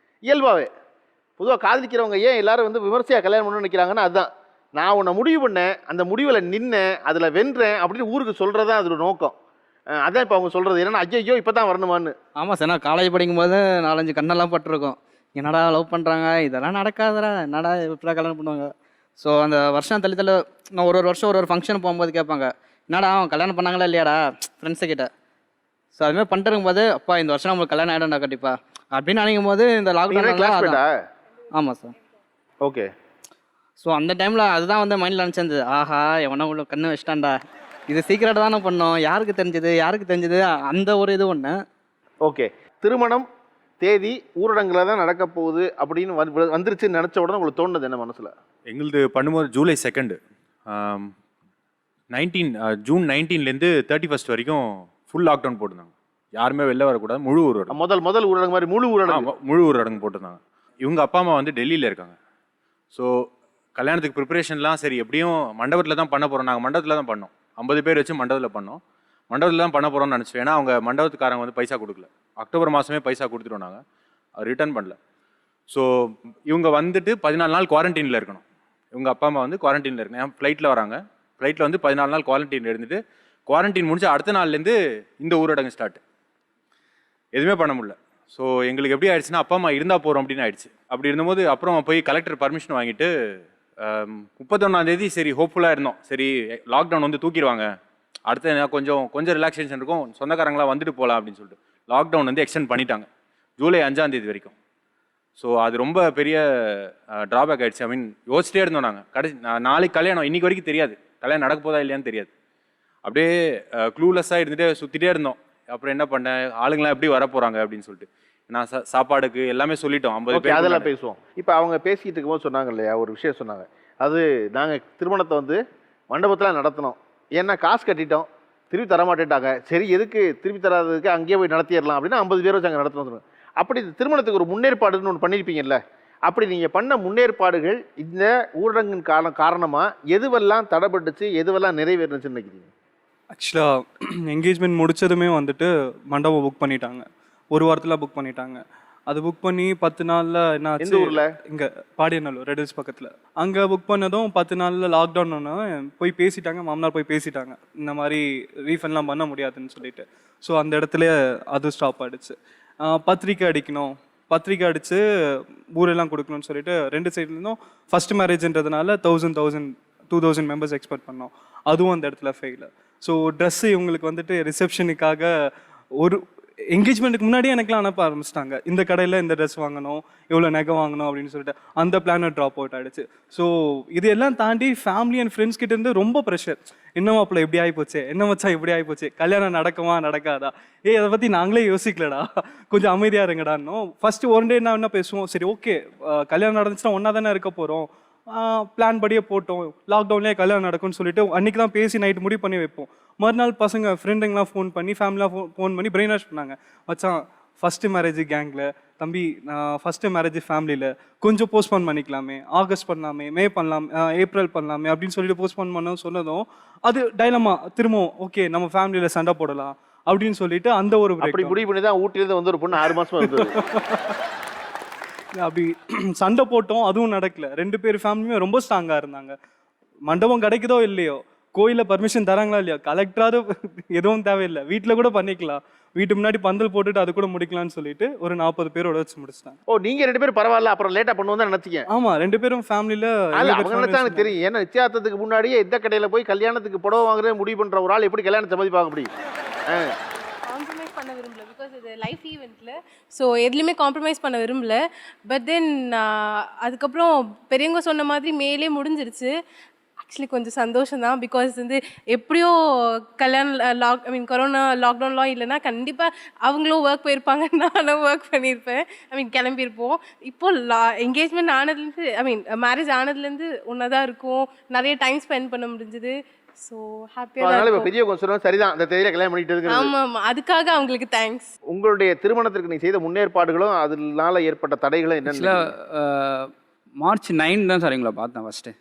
Speaker 1: இயல்பாகவே. பொதுவாக காதலிக்கிறவங்க ஏன் எல்லாரும் வந்து விமர்சையாக கல்யாணம் பண்ணணும்னு நினைக்கிறாங்கன்னா அதுதான், நான் உன்னை முடிவு பண்ணேன், அந்த முடிவில் நின்னேன், அதில் வென்றேன் அப்படின்னு ஊருக்கு சொல்கிறது தான் அதோட நோக்கம். அதான் இப்போ அவங்க சொல்கிறது என்னன்னா, ஐயோ இப்போ தான் வரணுமான்னு.
Speaker 8: ஆமாம் சார், நான் காலேஜ் படிக்கும்போது 4-5 கண்ணெல்லாம் பட்டிருக்கோம். என்னடா லவ் பண்ணுறாங்க, இதெல்லாம் நடக்காதடா, என்னடா இப்படிலாம் கல்யாணம் பண்ணுவாங்க. ஸோ அந்த வருஷம் தள்ளி நான் ஒரு வருஷம் ஒரு ஃபங்க்ஷன் போகும்போது கேட்பாங்க, என்னடா அவன் கல்யாணம் பண்ணாங்களா இல்லையாடா ஃப்ரெண்ட்ஸை கிட்ட. ஸோ அதுமாதிரி பண்ணிட்டு இருக்கும்போது, அப்பா இந்த வருஷம் நம்மளுக்கு கல்யாணம் ஆகிடும்டா கண்டிப்பா அப்படின்னு நினைக்கும் போது இந்த லாக்டவுன். ஆமாம் சார்.
Speaker 1: ஓகே.
Speaker 8: ஸோ அந்த டைமில் அதுதான் வந்து மைண்டில் நினச்சிருந்தது, ஆஹா எவனா உள்ள கண்ணு வச்சிட்டான்டா, இது சீக்கிரட்டாக தானே பண்ணோம், யாருக்கு தெரிஞ்சது அந்த ஒரு இது ஒன்று.
Speaker 1: ஓகே, திருமணம் தேதி ஊரடங்குல தான் நடக்க போகுது அப்படின்னு வந்துருச்சுன்னு நினச்ச உடனே உங்களுக்கு தோணுது என்ன மனசில்?
Speaker 2: எங்களுது பண்ணும்போது ஜூலை 2 ஜூன் 19லேருந்து 31 வரைக்கும் ஃபுல் லாக்டவுன் போட்டிருந்தாங்க. யாருமே வெளில வரக்கூடாது, முழு ஊரடங்கு.
Speaker 1: முதல் ஊரடங்கு மாதிரி முழு ஊரடங்கு
Speaker 2: போட்டிருந்தாங்க. இவங்க அப்பா அம்மா வந்து டெல்லியில் இருக்காங்க. ஸோ கல்யாணத்துக்கு ப்ரிப்பரேஷன்லாம் சரி எப்படியும் மண்டபத்தில் தான் பண்ண போகிறோம். நாங்கள் மண்டபத்தில் தான் பண்ணோம், 50 பேர் வச்சு மண்டபத்தில் பண்ணோம். மண்டபத்தில் தான் பண்ண போகிறோம்னு நினச்சோம். ஏன்னா அவங்க மண்டபத்துக்காரங்க வந்து பைசா கொடுக்கல. அக்டோபர் மாதமே பைசா கொடுத்துட்டோம், நாங்கள் ரிட்டர்ன் பண்ணல. ஸோ இவங்க வந்துட்டு 14 நாள் குவாரண்டைனில் இருக்கணும். இவங்க அப்பா அம்மா வந்து குவாரண்டைனில் இருக்கணும். ஏன் ஃப்ளைட்டில் வராங்க, ஃப்ளைட்டில் வந்து 14 நாள் குவாரண்டைன் இருந்துட்டு, குவாரண்டைன் முடிஞ்ச அடுத்த நாள்லேருந்து இந்த ஊரடங்கு ஸ்டார்ட். எதுவுமே பண்ண முடியல. ஸோ எங்களுக்கு எப்படி ஆயிடுச்சுன்னா, அப்பா அம்மா இருந்தால் போகிறோம் அப்படின்னு ஆயிடுச்சு. அப்படி இருந்தபோது அப்புறம் போய் கலெக்டர் பர்மிஷன் வாங்கிட்டு 31ஆம் தேதி சரி ஹோப்ஃபுல்லாக இருந்தோம். சரி லாக்டவுன் வந்து தூக்கிடுவாங்க, அடுத்த கொஞ்சம் ரிலாக்ஸேஷன் இருக்கும், சொந்தக்காரங்களாம் வந்துட்டு போகலாம் அப்படின்னு சொல்லிட்டு லாக்டவுன் வந்து எக்ஸ்டெண்ட் பண்ணிட்டாங்க ஜூலை 5ஆம் தேதி வரைக்கும். ஸோ அது ரொம்ப பெரிய ட்ராபேக் ஆகிடுச்சு. ஐ மீன் யோசிச்சிட்டே இருந்தோம் நாங்கள். நாளைக்கு கல்யாணம், இன்றைக்கி வரைக்கும் தெரியாது கல்யாணம் நடக்க போதா இல்லையான்னு தெரியாது. அப்படியே க்ளூலெஸ்ஸாக இருந்துகிட்டே சுற்றிட்டே இருந்தோம். அப்புறம் என்ன பண்ணேன், ஆளுங்களாம் எப்படி வர போகிறாங்க அப்படின்னு சொல்லிட்டு நான் சாப்பாடுக்கு எல்லாமே சொல்லிட்டோம். 50 பேர்
Speaker 1: அதெல்லாம் பேசுவோம். இப்போ அவங்க பேசிக்கிட்டு இருக்கும்போது சொன்னாங்க இல்லையா, ஒரு விஷயம் சொன்னாங்க, அது நாங்கள் திருமணத்தை வந்து மண்டபத்தில் நடத்தினோம், ஏன்னா காசு கட்டிட்டோம், திருப்பி தரமாட்டேட்டாங்க, சரி எதுக்கு திருப்பி தராததுக்கு அங்கேயே போய் நடத்திடலாம் அப்படின்னு 50 பேர் வச்சு அங்கே நடத்தணும் சொன்னாங்க. அப்படி திருமணத்துக்கு ஒரு முன்னேற்பாடுன்னு ஒன்று பண்ணியிருப்பீங்கல்ல, அப்படி நீங்கள் பண்ண முன்னேற்பாடுகள் இந்த ஊரடங்கின் காரணமாக எதுவெல்லாம் தடைப்பட்டுச்சு, எதுவெல்லாம் நிறைவேறுச்சுன்னு நினைக்கிறீங்க?
Speaker 5: ஆக்சுவலாக என்கேஜ்மெண்ட் முடிச்சதுமே வந்துட்டு மண்டபம் புக் பண்ணிட்டாங்க, ஒரு வாரத்தில் புக் பண்ணிட்டாங்க. அது புக் பண்ணி 10 நாளில் என்ன ஆச்சு,
Speaker 1: ஊரில்
Speaker 5: இங்கே பாடியநல்லூர் ரெடில்ஸ் பக்கத்தில். அங்கே புக் பண்ணதும் 10 நாளில் லாக்டவுன் போய் பேசிட்டாங்க, மாமனார் போய் பேசிட்டாங்க, இந்த மாதிரி ரீஃபண்ட்லாம் பண்ண முடியாதுன்னு சொல்லிட்டு. ஸோ அந்த இடத்துல அது ஸ்டாப் ஆகிடுச்சு. பத்திரிக்கை அடிக்கணும், பத்திரிக்கை அடித்து ஊரெல்லாம் கொடுக்கணும்னு சொல்லிட்டு 2 சைட்லேருந்தும் ஃபஸ்ட் மேரேஜ்ன்றதுனால 1000-2000 மெம்பர்ஸ் எக்ஸ்பெக்ட் பண்ணோம். அதுவும் அந்த இடத்துல ஃபெயிலு. ஸோ ட்ரெஸ்ஸு இவங்களுக்கு வந்துட்டு ரிசப்ஷனுக்காக ஒரு என்கேஜ்மெண்ட்டுக்கு முன்னாடியே எனக்குலாம் அனுப்ப ஆரம்பிச்சிட்டாங்க. இந்த கடையில் இந்த ட்ரெஸ் வாங்கணும், இவ்வளோ நகை வாங்கணும் அப்படின்னு சொல்லிட்டு அந்த பிளானை ட்ராப் அவுட் ஆகிடுச்சு. ஸோ இது எல்லாம் தாண்டி ஃபேமிலி அண்ட் ஃப்ரெண்ட்ஸ் கிட்ட இருந்து ரொம்ப ப்ரெஷர். என்ன மாப்பிள்ள இப்படி ஆகிப்போச்சு, என்ன மச்சா இப்படி ஆகிப்போச்சு, கல்யாணம் நடக்குமா நடக்காதா, அதை பற்றி நாங்களே யோசிக்கலடா, கொஞ்சம் அமைதியாக இருங்கடான்னு. ஃபஸ்ட்டு ஒன் டே என்ன பேசுவோம், சரி ஓகே கல்யாணம் நடந்துச்சுன்னா ஒன்றா தானே இருக்க போகிறோம், பிளான் படியே போட்டோம், லாக்டவுன்லேயே கல்யாணம் நடக்கும்னு சொல்லிட்டு அன்றைக்கி தான் பேசி நைட்டு முடிவு பண்ணி வைப்போம். மறுநாள் பசங்க ஃப்ரெண்டுங்கெலாம் ஃபோன் பண்ணி ஃபேமிலியாக ஃபோன் பண்ணி பிரெயின் வாஷ் பண்ணாங்க. மச்சான் ஃபஸ்ட்டு மேரேஜ் கேங்கில், தம்பி நான் ஃபஸ்ட்டு மேரேஜ் ஃபேமிலியில், கொஞ்சம் போஸ்ட்போன் பண்ணிக்கலாமே, ஆகஸ்ட் பண்ணலாமே, மே பண்ணலாம், ஏப்ரல் பண்ணலாமே அப்படின்னு சொல்லிட்டு போஸ்ட்போன் பண்ண சொன்னதும் அது டைலமா திரும்பவும் ஓகே நம்ம ஃபேமிலியில் சண்டை போடலாம் அப்படின்னு சொல்லிட்டு அந்த ஒரு
Speaker 1: அப்படி முடிவு பண்ணி தான் ஊட்டிலேருந்து வந்து ஒரு பொண்ணு 6 மாதமாக இருந்தது.
Speaker 5: அப்படி சண்டை போட்டோம், அதுவும் நடக்கல. 2 பேர் ஃபேமிலியுமே ரொம்ப ஸ்ட்ராங்காக இருந்தாங்க. மண்டபம் கிடைக்குதோ இல்லையோ, கோயிலில் பர்மிஷன் தராங்களா இல்லையா, கலெக்டராவது எதுவும் தேவையில்லை, வீட்டில் கூட பண்ணிக்கலாம், வீட்டு முன்னாடி பந்தல் போட்டுட்டு அது கூட முடிக்கலாம்னு சொல்லிட்டு ஒரு 40 பேரோட வச்சு முடிச்சிட்டாங்க.
Speaker 1: ஓ நீங்க 2 பேரும் பரவாயில்ல, அப்புறம் லேட்டா பண்ணுவோம் தான் நினைச்சீங்க?
Speaker 5: ஆமா 2 பேரும் ஃபேமிலியில
Speaker 1: அவங்க நினைச்சாங்க தெரியும். ஏன்னா நிச்சயார்த்தத்துக்கு முன்னாடியே இந்த கடையில போய் கல்யாணத்துக்கு புடவை வாங்குறது முடிவு பண்ற ஒரு ஆள் எப்படி கல்யாணம் சம்மதிப்பாங்க அப்படி?
Speaker 12: காம்ப்ரமைஸ் பண்ண விரும்பல, பிகாஸ் இது லைஃப் ஈவெண்ட்டில். ஸோ எதுலேயுமே காம்ப்ரமைஸ் பண்ண விரும்பல. பட் தென் அதுக்கப்புறம் பெரியவங்க சொன்ன மாதிரி மேலே முடிஞ்சிருச்சு. ஆக்சுவலி கொஞ்சம் சந்தோஷம் தான், பிகாஸ் வந்து எப்படியோ கல்யாணம் கொரோனா லாக்டவுன்லாம் இல்லைன்னா கண்டிப்பாக அவங்களும் ஒர்க் போயிருப்பாங்க, நானும் ஒர்க் பண்ணியிருப்பேன், கிளம்பியிருப்போம். இப்போது என்கேஜ்மெண்ட் ஆனதுலேருந்து மேரேஜ் ஆனதுலேருந்து ஒன்றா தான் இருக்கும், நிறைய டைம் ஸ்பெண்ட் பண்ண முடிஞ்சுது. ஸோ ஹாப்பியாக
Speaker 1: பெரிய கொஞ்சம் சரிதான் அந்த தேதியில கல்யாணம் பண்ணிட்டு இருக்கு.
Speaker 12: ஆமாம், அதுக்காக அவங்களுக்கு தேங்க்ஸ்.
Speaker 1: உங்களுடைய திருமணத்திற்கு நீ செய்த முன்னேற்பாடுகளும் அதனால ஏற்பட்ட தடைகளும் என்ன?
Speaker 3: மார்ச் 9 தான் சார் எங்களை பார்த்தேன். ஃபஸ்ட்டு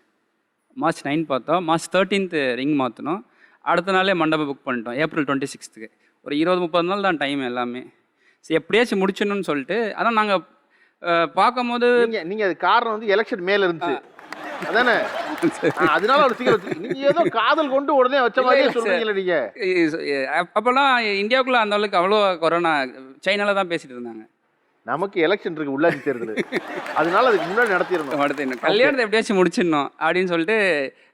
Speaker 3: மார்ச் 9 பார்த்தோம். மார்ச் 13 ரிங் மாற்றினோம். அடுத்த நாளே மண்டபம் புக் பண்ணிட்டோம். ஏப்ரல் 26 ஒரு 20-30 நாள் தான் டைம் எல்லாமே. சரி எப்படியாச்சும் முடிச்சணும்னு சொல்லிட்டு அதான் நாங்கள் பார்க்கும்போது
Speaker 1: நீங்கள் அது காரணம் வந்து எலெக்ஷன் மேலே இருந்துச்சு அதானே, அதனால ஒரு சீக்கிரம் நீங்க ஏதோ காதல் கொண்டு உடனே வச்ச மாதிரியே சொல்றீங்களா நீங்க?
Speaker 3: அப்போல்லாம் இந்தியாவுக்குள்ள அந்த அளவுக்கு அவ்வளோ கொரோனா, சைனால தான் பேசிட்டு இருந்தாங்க.
Speaker 1: நமக்கு எலெக்ஷன் இருக்கு, உள்ளாட்சி தேர்தல், அதனால அதுக்கு முன்னாடி நடத்திடணும்.
Speaker 3: கல்யாணத்தை எப்படியாச்சும் முடிச்சிடணும் அப்படின்னு சொல்லிட்டு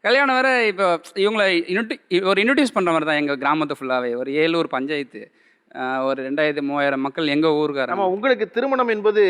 Speaker 3: கல்யாணம் வேற இப்போ இவங்களை ஒரு இன்ட்ரடியூஸ் பண்ணுற மாதிரி தான் எங்கள் கிராமத்தை ஃபுல்லாகவே. ஒரு 7 பஞ்சாயத்து, ஒரு 2000-3000 மக்கள் எங்கள் ஊருக்கார.
Speaker 1: நம்ம உங்களுக்கு திருமணம் என்பது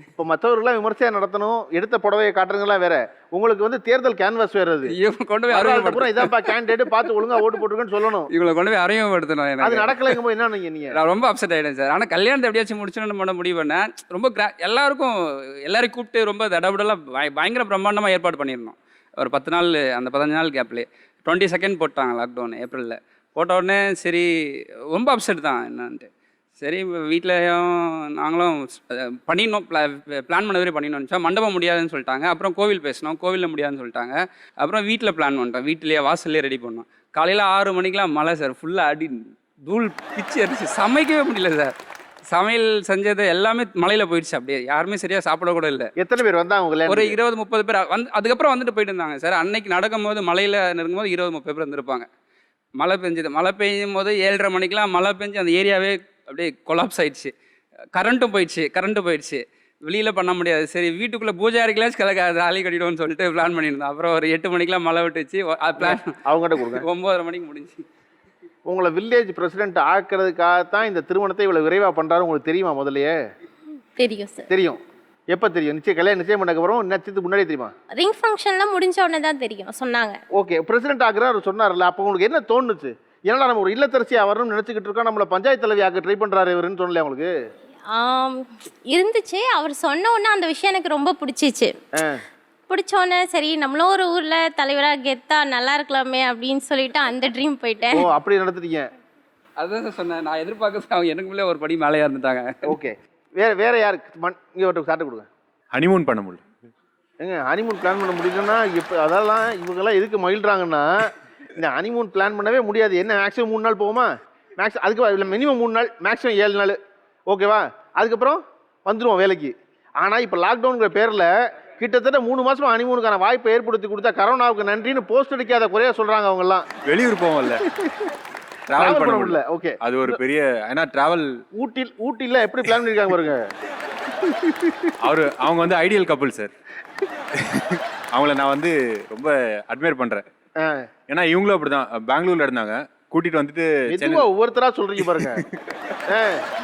Speaker 1: இப்போ மற்றவர்கள்லாம் விமர்சையாக நடத்தணும், எடுத்த புடவையை காட்டுறதுலாம் வேற, உங்களுக்கு வந்து தேர்தல் கேன்வாஸ் வேற. அது
Speaker 3: இவங்க கொண்டு போய் அறிமுகப்படுத்தணும்,
Speaker 1: இதான்ப்பா கேண்டிடேட் பார்த்து ஒழுங்கா ஓட்டு போட்டுருக்குன்னு சொல்லணும்.
Speaker 3: இவங்களை கொண்டு போய் அறிமுகப்படுத்தணும்.
Speaker 1: அது நடக்கலைங்க போது என்ன நீங்கள்?
Speaker 3: நான் ரொம்ப அப்செட் ஆகிட்டேன் சார். ஆனால் கல்யாணத்தை எப்படியாச்சும் முடிச்சணும்னு பண்ண முடிவு பண்ணேன். ரொம்ப எல்லாரையும் கூப்பிட்டு ரொம்ப தடபுடலாம் பயங்கர பிரம்மாண்டமாக ஏற்பாடு பண்ணியிருந்தோம். ஒரு 10 நாள், அந்த 15 நாள் கேப்லேயே 22 போட்டாங்க லாக்டவுன் ஏப்ரலில். போட்ட உடனே சரி ரொம்ப அப்செட் தான் என்னன்ட்டு. சரி வீட்லையும் நாங்களும் பண்ணிடணும், பிளான் பண்ணவே பண்ணிடணும். மண்டபம் முடியாதுன்னு சொல்லிட்டாங்க. அப்புறம் கோவில் பேசினோம், கோவிலில் முடியாதுன்னு சொல்லிட்டாங்க. அப்புறம் வீட்டில் பிளான் பண்ணிட்டோம், வீட்டிலேயே வாசல்லே ரெடி பண்ணோம். காலையில் 6 மணிக்கெலாம் மழை சார், ஃபுல்லாக அடி தூள் பிச்சு அடிச்சு சமைக்கவே முடியல சார். சமையல் செஞ்சது எல்லாமே மழையில் போயிடுச்சு, அப்படியே யாருமே சரியாக சாப்பிட கூட இல்லை.
Speaker 1: எத்தனை பேர் வந்தாங்க?
Speaker 3: ஒரு 20-30 பேர் அதுக்கப்புறம் வந்துட்டு போயிட்டு இருந்தாங்க சார். அன்னைக்கு நடக்கும் போது மழையில் நெருங்கும்போது 20-30 பேர் வந்திருப்பாங்க. மழை பெஞ்சுது, மழை பெய்யும் போது 7:30 மணிக்கெலாம் மழை பெஞ்சு அந்த ஏரியாவே அப்படியே கொலாப்ஸ் ஆயிடுச்சு. கரண்ட்டும் போயிடுச்சு, வெளியில் பண்ண முடியாது. சரி வீட்டுக்குள்ளே பூஜை அறைக்கலாச்சும் கிழக்காது ஆளி கட்டிடுவோம்னு சொல்லிட்டு பிளான் பண்ணியிருந்தோம். அப்புறம் ஒரு 8 மணிக்கெலாம் மழை விட்டுச்சு, பிளான்
Speaker 1: அவங்ககிட்ட கொடுங்க.
Speaker 3: 9:30 மணிக்கு முடிஞ்சு.
Speaker 1: உங்களை வில்லேஜ் பிரசிடென்ட் ஆக்கிறதுக்காகத்தான் இந்த திருமணத்தை இவ்வளோ விரைவாக பண்ணுறாரு, உங்களுக்கு தெரியுமா? முதலையே
Speaker 10: தெரியும் சார்.
Speaker 1: தெரியும். எப்போ தெரியும்? நிச்சயம் பண்ணக்கப்புறம் நிச்சயத்துக்கு முன்னாடியே தெரியுமா?
Speaker 10: ரிங் ஃபங்க்ஷன்லாம் முடிஞ்ச உடனே தான் தெரியும் சொன்னாங்க.
Speaker 1: ஓகே, பிரசிடென்ட் ஆகிறார் சொன்னார்ல, அப்போ உங்களுக்கு என்ன தோணுச்சு? ஏன்னா நம்ம ஒரு இல்லத்தரசியாக வரணும்னு நினச்சிக்கிட்டு இருக்கோம், நம்மளை பஞ்சாயத்து தலைவி ஆக்க ட்ரை பண்ணுறாரு இவருன்னு தோணலையா உங்களுக்கு?
Speaker 10: இருந்துச்சு. அவர் சொன்ன உடனே அந்த விஷயம் எனக்கு ரொம்ப பிடிச்சிச்சு. பிடிச்சோன்னே சரி நம்மளும் ஒரு ஊரில் தலைவராக கெத்தா நல்லா இருக்கலாமே அப்படின்னு சொல்லிட்டு அந்த ட்ரீம் போயிட்டேன்.
Speaker 1: ஓ அப்படி நடத்துட்டீங்க?
Speaker 3: அதுதான் சொன்னேன், நான் எதிர்பார்க்க அவங்க எனக்குள்ளே ஒரு படி மேலே இருந்துட்டாங்க.
Speaker 1: ஓகே, வேற யாருக்கு இங்கே ஒரு சாட்டை கொடுங்க.
Speaker 2: ஹனிமூன் பண்ண முடியல.
Speaker 1: ஏங்க ஹனிமூன் பிளான் பண்ண முடியலன்னா இப்போ அதெல்லாம் இவங்கெல்லாம் எதுக்கு மகிழ்றாங்கன்னா, இந்த ஹனிமூன் பிளான் பண்ணவே முடியாது. என்ன மேக்ஸிமம் 3 நாள் போகுமா? அதுக்கு இல்லை மினிமம் 3 நாள், மேக்ஸிமம் 7 நாள். ஓகேவா? அதுக்கப்புறம் வந்துடுவோம் வேலைக்கு. ஆனால் இப்போ லாக்டவுனுங்கிற பேரில் கிட்டத்தட்ட 3 மாதமாக ஹனிமூனுக்கான வாய்ப்பை ஏற்படுத்தி கொடுத்தா கரோனாவுக்கு நன்றின்னு போஸ்ட் அடிக்காத குறையா சொல்கிறாங்க அவங்கெல்லாம்.
Speaker 2: வெளியூர் போவோம்ல, டிராவல் பண்ண முடியல.
Speaker 1: ஓகே,
Speaker 2: அது ஒரு பெரிய ஏன்னா டிராவல்.
Speaker 1: ஊட்டியில் எப்படி பிளான் பண்ணியிருக்காங்க பாருங்க.
Speaker 2: அவங்க வந்து ஐடியல் கப்புள் சார். அவங்கள நான் வந்து ரொம்ப அட்மையர் பண்ணுறேன். ஏன்னா இவங்களும் அப்படி தான் பெங்களூரில் இருந்தாங்க, கூட்டிகிட்டு வந்துட்டு
Speaker 1: எதுவா ஒவ்வொருத்தராக சொல்கிறீங்க பாருங்க.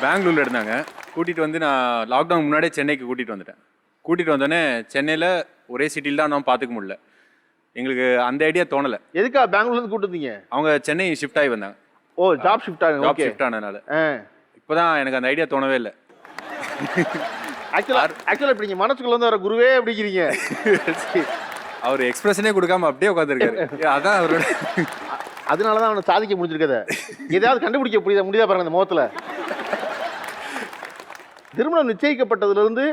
Speaker 2: பெங்களூரில் இருந்தாங்க. கூட்டிகிட்டு வந்து நான் லாக்டவுன் முன்னாடியே சென்னைக்கு கூட்டிகிட்டு வந்துட்டேன். கூட்டிகிட்டு வந்தோடனே சென்னையில் ஒரே சிட்டியில் தான் நம்ம பார்த்துக்க முடியல. எங்களுக்கு அந்த ஐடியா தோணலை.
Speaker 1: எதுக்காக பெங்களூர்லேருந்து கூட்டு வந்தீங்க?
Speaker 2: அவங்க சென்னை ஷிஃப்ட் ஆகி வந்தாங்க.
Speaker 1: ஓ, ஜாப் ஷிஃப்ட் ஆகுது.
Speaker 2: ஜாப் ஷிஃப்ட் ஆனதுனால இப்போ தான் எனக்கு அந்த ஐடியா தோணவே இல்லை.
Speaker 1: ஆக்சுவலாக இப்படி நீங்கள் மனசுக்குள்ள வந்து வர குருவே அப்படிங்கிறீங்க.
Speaker 2: அவர் எக்ஸ்பிரஷனே கொடுக்காம அப்படியே உட்காந்துருக்காரு. அதான் அவரோட
Speaker 1: அதனால தான் அவனை சாதிக்க முடிஞ்சிருக்கத. எதாவது கண்டுபிடிக்க முடியுதா பாருங்க அந்த முகத்தில். திருமணம் நிச்சயிக்கப்பட்டதுலேருந்து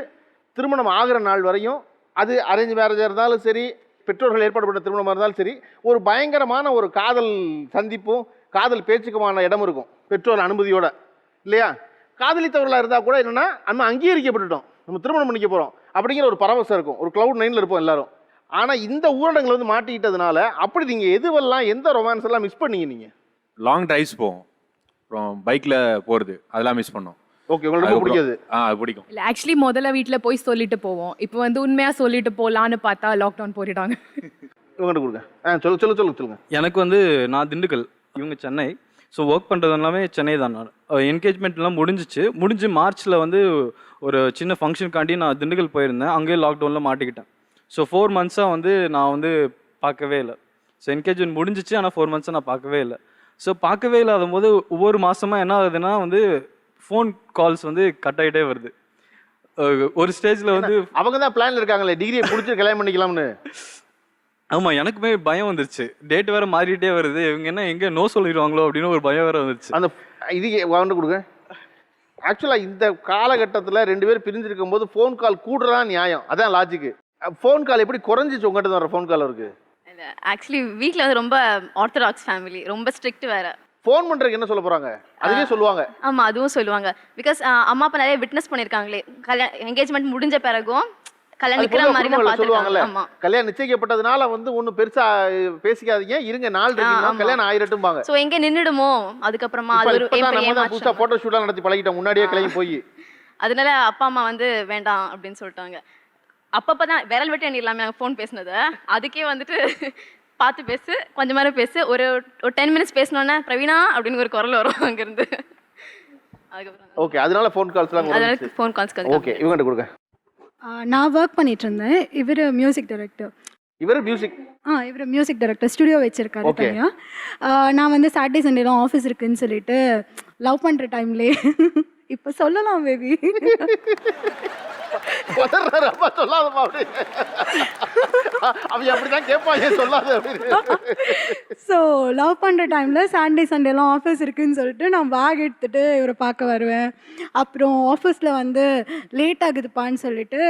Speaker 1: திருமணம் ஆகிற நாள் வரையும், அது அரேஞ்ச் மேரேஜாக இருந்தாலும் சரி, பெற்றோர்கள் ஏற்பாடு பண்ண திருமணமாக இருந்தாலும் சரி, ஒரு பயங்கரமான ஒரு காதல் சந்திப்பும் காதல் பேச்சுக்குமான இடம் இருக்கும் பெற்றோர் அனுமதியோட, இல்லையா? காதலித்தவர்களாக இருந்தால் கூட என்னென்னா நம்ம அங்கீகரிக்கப்பட்டுட்டோம், நம்ம திருமணம் பண்ணிக்க போகிறோம் அப்படிங்கிற ஒரு பரவசம் இருக்கும், ஒரு க்ளவுட் 9ல் இருப்போம் எல்லாரும். ஆனால் இந்த ஊரடங்களை வந்து மாட்டிக்கிட்டதுனால அப்படி நீங்கள் எதுவெல்லாம் எந்த ரொமான்ஸ் எல்லாம் மிஸ் பண்ணீங்க? நீங்கள்
Speaker 2: லாங் டிரைவ்ஸ் போவோம், அப்புறம் பைக்கில் போகிறது, அதெல்லாம் மிஸ் பண்ணோம்.
Speaker 1: ஓகே, உங்களுக்கு ரொம்ப பிடிக்காது?
Speaker 2: அது பிடிக்கும்.
Speaker 13: இல்லை, ஆக்சுவலி முதல்ல வீட்டில் போய் சொல்லிட்டு போவோம். இப்போ வந்து உண்மையாக சொல்லிட்டு போகலான்னு பார்த்தா லாக்டவுன் போட்டுட்டாங்க.
Speaker 1: இவங்கள்ட்ட கொடுங்க. சொல்லுங்க.
Speaker 5: எனக்கு வந்து நான் திண்டுக்கல், இவங்க சென்னை. ஸோ ஒர்க் பண்ணுறது எல்லாமே சென்னை தான். நான் என்கேஜ்மெண்ட்லாம் முடிஞ்சு மார்ச்சில் வந்து ஒரு சின்ன ஃபங்க்ஷனுக்காண்டி நான் திண்டுக்கல் போயிருந்தேன். அங்கேயே லாக்டவுனில் மாட்டிக்கிட்டேன். ஸோ 4 மந்த்ஸாக வந்து நான் வந்து பார்க்கவே இல்லை. ஸோ என்கேஜ்மெண்ட் முடிஞ்சிச்சு, ஆனால் 4 மந்த்ஸாக நான் பார்க்கவே இல்லை. ஸோ பார்க்கவே இல்லாத போது ஒவ்வொரு மாதமாக என்ன ஆகுதுன்னா வந்து ஃபோன் கால்ஸ் வந்து கட் ஆகிட்டே வருது. ஒரு ஸ்டேஜில் வந்து
Speaker 1: அவங்க தான் பிளான்ல இருக்காங்களே டிகிரியை முடிச்சு கல்யாணம் பண்ணிக்கலாம்னு.
Speaker 5: ஆமாம், எனக்குமே பயம் வந்துருச்சு. டேட் வேறு மாறிட்டே வருது, இவங்க என்ன எங்கே நோ சொல்லிடுவாங்களோ அப்படின்னு ஒரு பயம் வேறு வந்துருச்சு.
Speaker 1: அந்த இது வந்து கொடுங்க. ஆக்சுவலாக இந்த காலகட்டத்தில் 2 பேர் பிரிஞ்சிருக்கும் போது ஃபோன் கால் கூடுறதான் நியாயம், அதான் லாஜிக்கு. ஃபோன் கால் எப்படி குறைஞ்சிச்சு உங்கள்கிட்ட வர ஃபோன் கால் இருக்கு?
Speaker 10: ஆக்சுவலி வீட்டில் வந்து ரொம்ப ஆர்த்தடாக்ஸ் ஃபேமிலி, ரொம்ப ஸ்ட்ரிக்ட் வேற.
Speaker 1: ஃபோன் பண்ணுறதுக்கு என்ன சொல்ல போகிறாங்க? அதுவே சொல்லுவாங்க.
Speaker 10: ஆமாம், அதுவும் சொல்லுவாங்க. பிகாஸ் அம்மா அப்பா நிறைய விட்னஸ் பண்ணியிருக்காங்களே, என்கேஜ்மெண்ட் முடிஞ்ச பிறகும் கல்யாணம் நிற்கிற மாதிரி தான்
Speaker 1: சொல்லுவாங்கல்ல.
Speaker 10: ஆமாம்,
Speaker 1: கல்யாணம் நிச்சயிக்கப்பட்டதுனால வந்து ஒன்றும் பெருசா பேசிக்காதீங்க, இருங்க நாள் இருக்கு, கல்யாணம் ஆயிரட்டும்பாங்க.
Speaker 10: ஸோ எங்கே நின்றுடுமோ அதுக்கப்புறமா அது ஒரு
Speaker 1: புதுசாக ஃபோட்டோ ஷூட்லாம் நடத்தி பழகிட்டோம், முன்னாடியே கிளம்பி போய்.
Speaker 10: அதனால அப்பா அம்மா வந்து வேண்டாம் அப்படின்னு சொல்லிட்டாங்க. அப்பப்போ தான் விரல் விட்டு எண்ணிடலாமே நாங்கள் ஃபோன் பேசினதை, அதுக்கே வந்துட்டு பார்த்து பேசு, கொஞ்சம் நேரம் பேசு, ஒரு 10 மினிட்ஸ் பேசினோன்னே பிரவீனா அப்படின்னு ஒரு குரல் வரும் அங்கேருந்து. அதுக்கப்புறம்
Speaker 1: ஓகே, அதனால ஃபோன் கால்ஸ்லாம்
Speaker 10: ஃபோன் கால்ஸ்.
Speaker 1: ஓகே, இவங்கள்ட்ட கொடுங்க.
Speaker 11: நான் ஒர்க் பண்ணிட்டு இருந்தேன். இவர் மியூசிக் டைரக்டர்.
Speaker 1: இவர் மியூசிக்
Speaker 11: டைரக்டர், ஸ்டுடியோ வச்சிருக்காரு தனியா. நான் வந்து சாட்டர்டே சண்டேலாம் ஆஃபீஸ் இருக்குன்னு சொல்லிட்டு லவ் பண்ணுற டைம்லேயே இப்போ சொல்லலாம் பேபி
Speaker 1: சொல்லாதப்பா அப்படி அவங்க அப்படிதான் கேட்பாங்க, சொல்லாத அப்படின்னு.
Speaker 11: ஸோ லவ் பண்ணுற டைமில் சாட்டர்டே சண்டேலாம் ஆஃபீஸ் இருக்குதுன்னு சொல்லிட்டு நான் பேக் எடுத்துகிட்டு இவரை பார்க்க வருவேன். அப்புறம் ஆஃபீஸில் வந்து லேட் ஆகுதுப்பான்னு சொல்லிட்டு,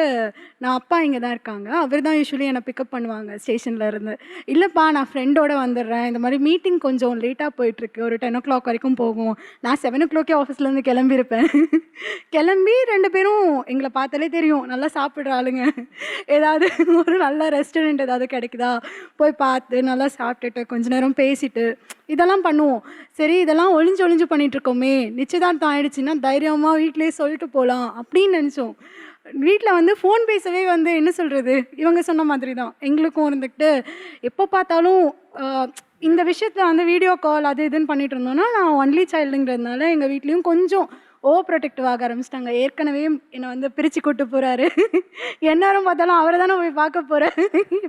Speaker 11: நான் அப்பா இங்கே தான் இருக்காங்க, அவர் தான் யூஸ்வலி என்னை பிக்கப் பண்ணுவாங்க ஸ்டேஷனில் இருந்து. இல்லைப்பா நான் ஃப்ரெண்டோடு வந்துடுறேன், இந்த மாதிரி மீட்டிங் கொஞ்சம் லேட்டாக போயிட்டுருக்கு, ஒரு 10 o'clock வரைக்கும் போகும். நான் 7 o'clock ஆஃபீஸ்லேருந்து கிளம்பியிருப்பேன். கிளம்பி 2 பேரும் எங்களை பார்த்தாலே தெரியும் நல்லா சாப்பிட்ற ஆளுங்க. ஏதாவது ஒரு நல்ல ரெஸ்டாரண்ட் ஏதாவது கிடைக்குதா போய் பார்த்து நல்லா சாப்பிட்டுட்டு கொஞ்ச நேரம் பேசிட்டு இதெல்லாம் பண்ணுவோம். சரி, இதெல்லாம் ஒளிஞ்சு பண்ணிகிட்ருக்கோமே, நிச்சயதார்த்தம் ஆயிடுச்சுன்னா தைரியமாக வீட்டிலேயே சொல்லிட்டு போகலாம் அப்படின்னு நினச்சோம். வீட்டில் வந்து ஃபோன் பேசவே வந்து என்ன சொல்கிறது, இவங்க சொன்ன மாதிரி தான் எங்களுக்கும் இருந்துக்கிட்டு எப்போ பார்த்தாலும் இந்த விஷயத்தில் வந்து வீடியோ கால் அது இதுன்னு பண்ணிகிட்டு இருந்தோன்னா, நான் ஒன்லி சைல்டுங்கிறதுனால எங்கள் வீட்லேயும் கொஞ்சம் ஓவர் ப்ரொடெக்டிவ் ஆக ஆரம்பிச்சிட்டாங்க. ஏற்கனவே என்னை வந்து பிரித்து கூட்டு போகிறாரு, எந்நேரம் பார்த்தாலும் அவரை தானே போய் பார்க்க போகிறேன்,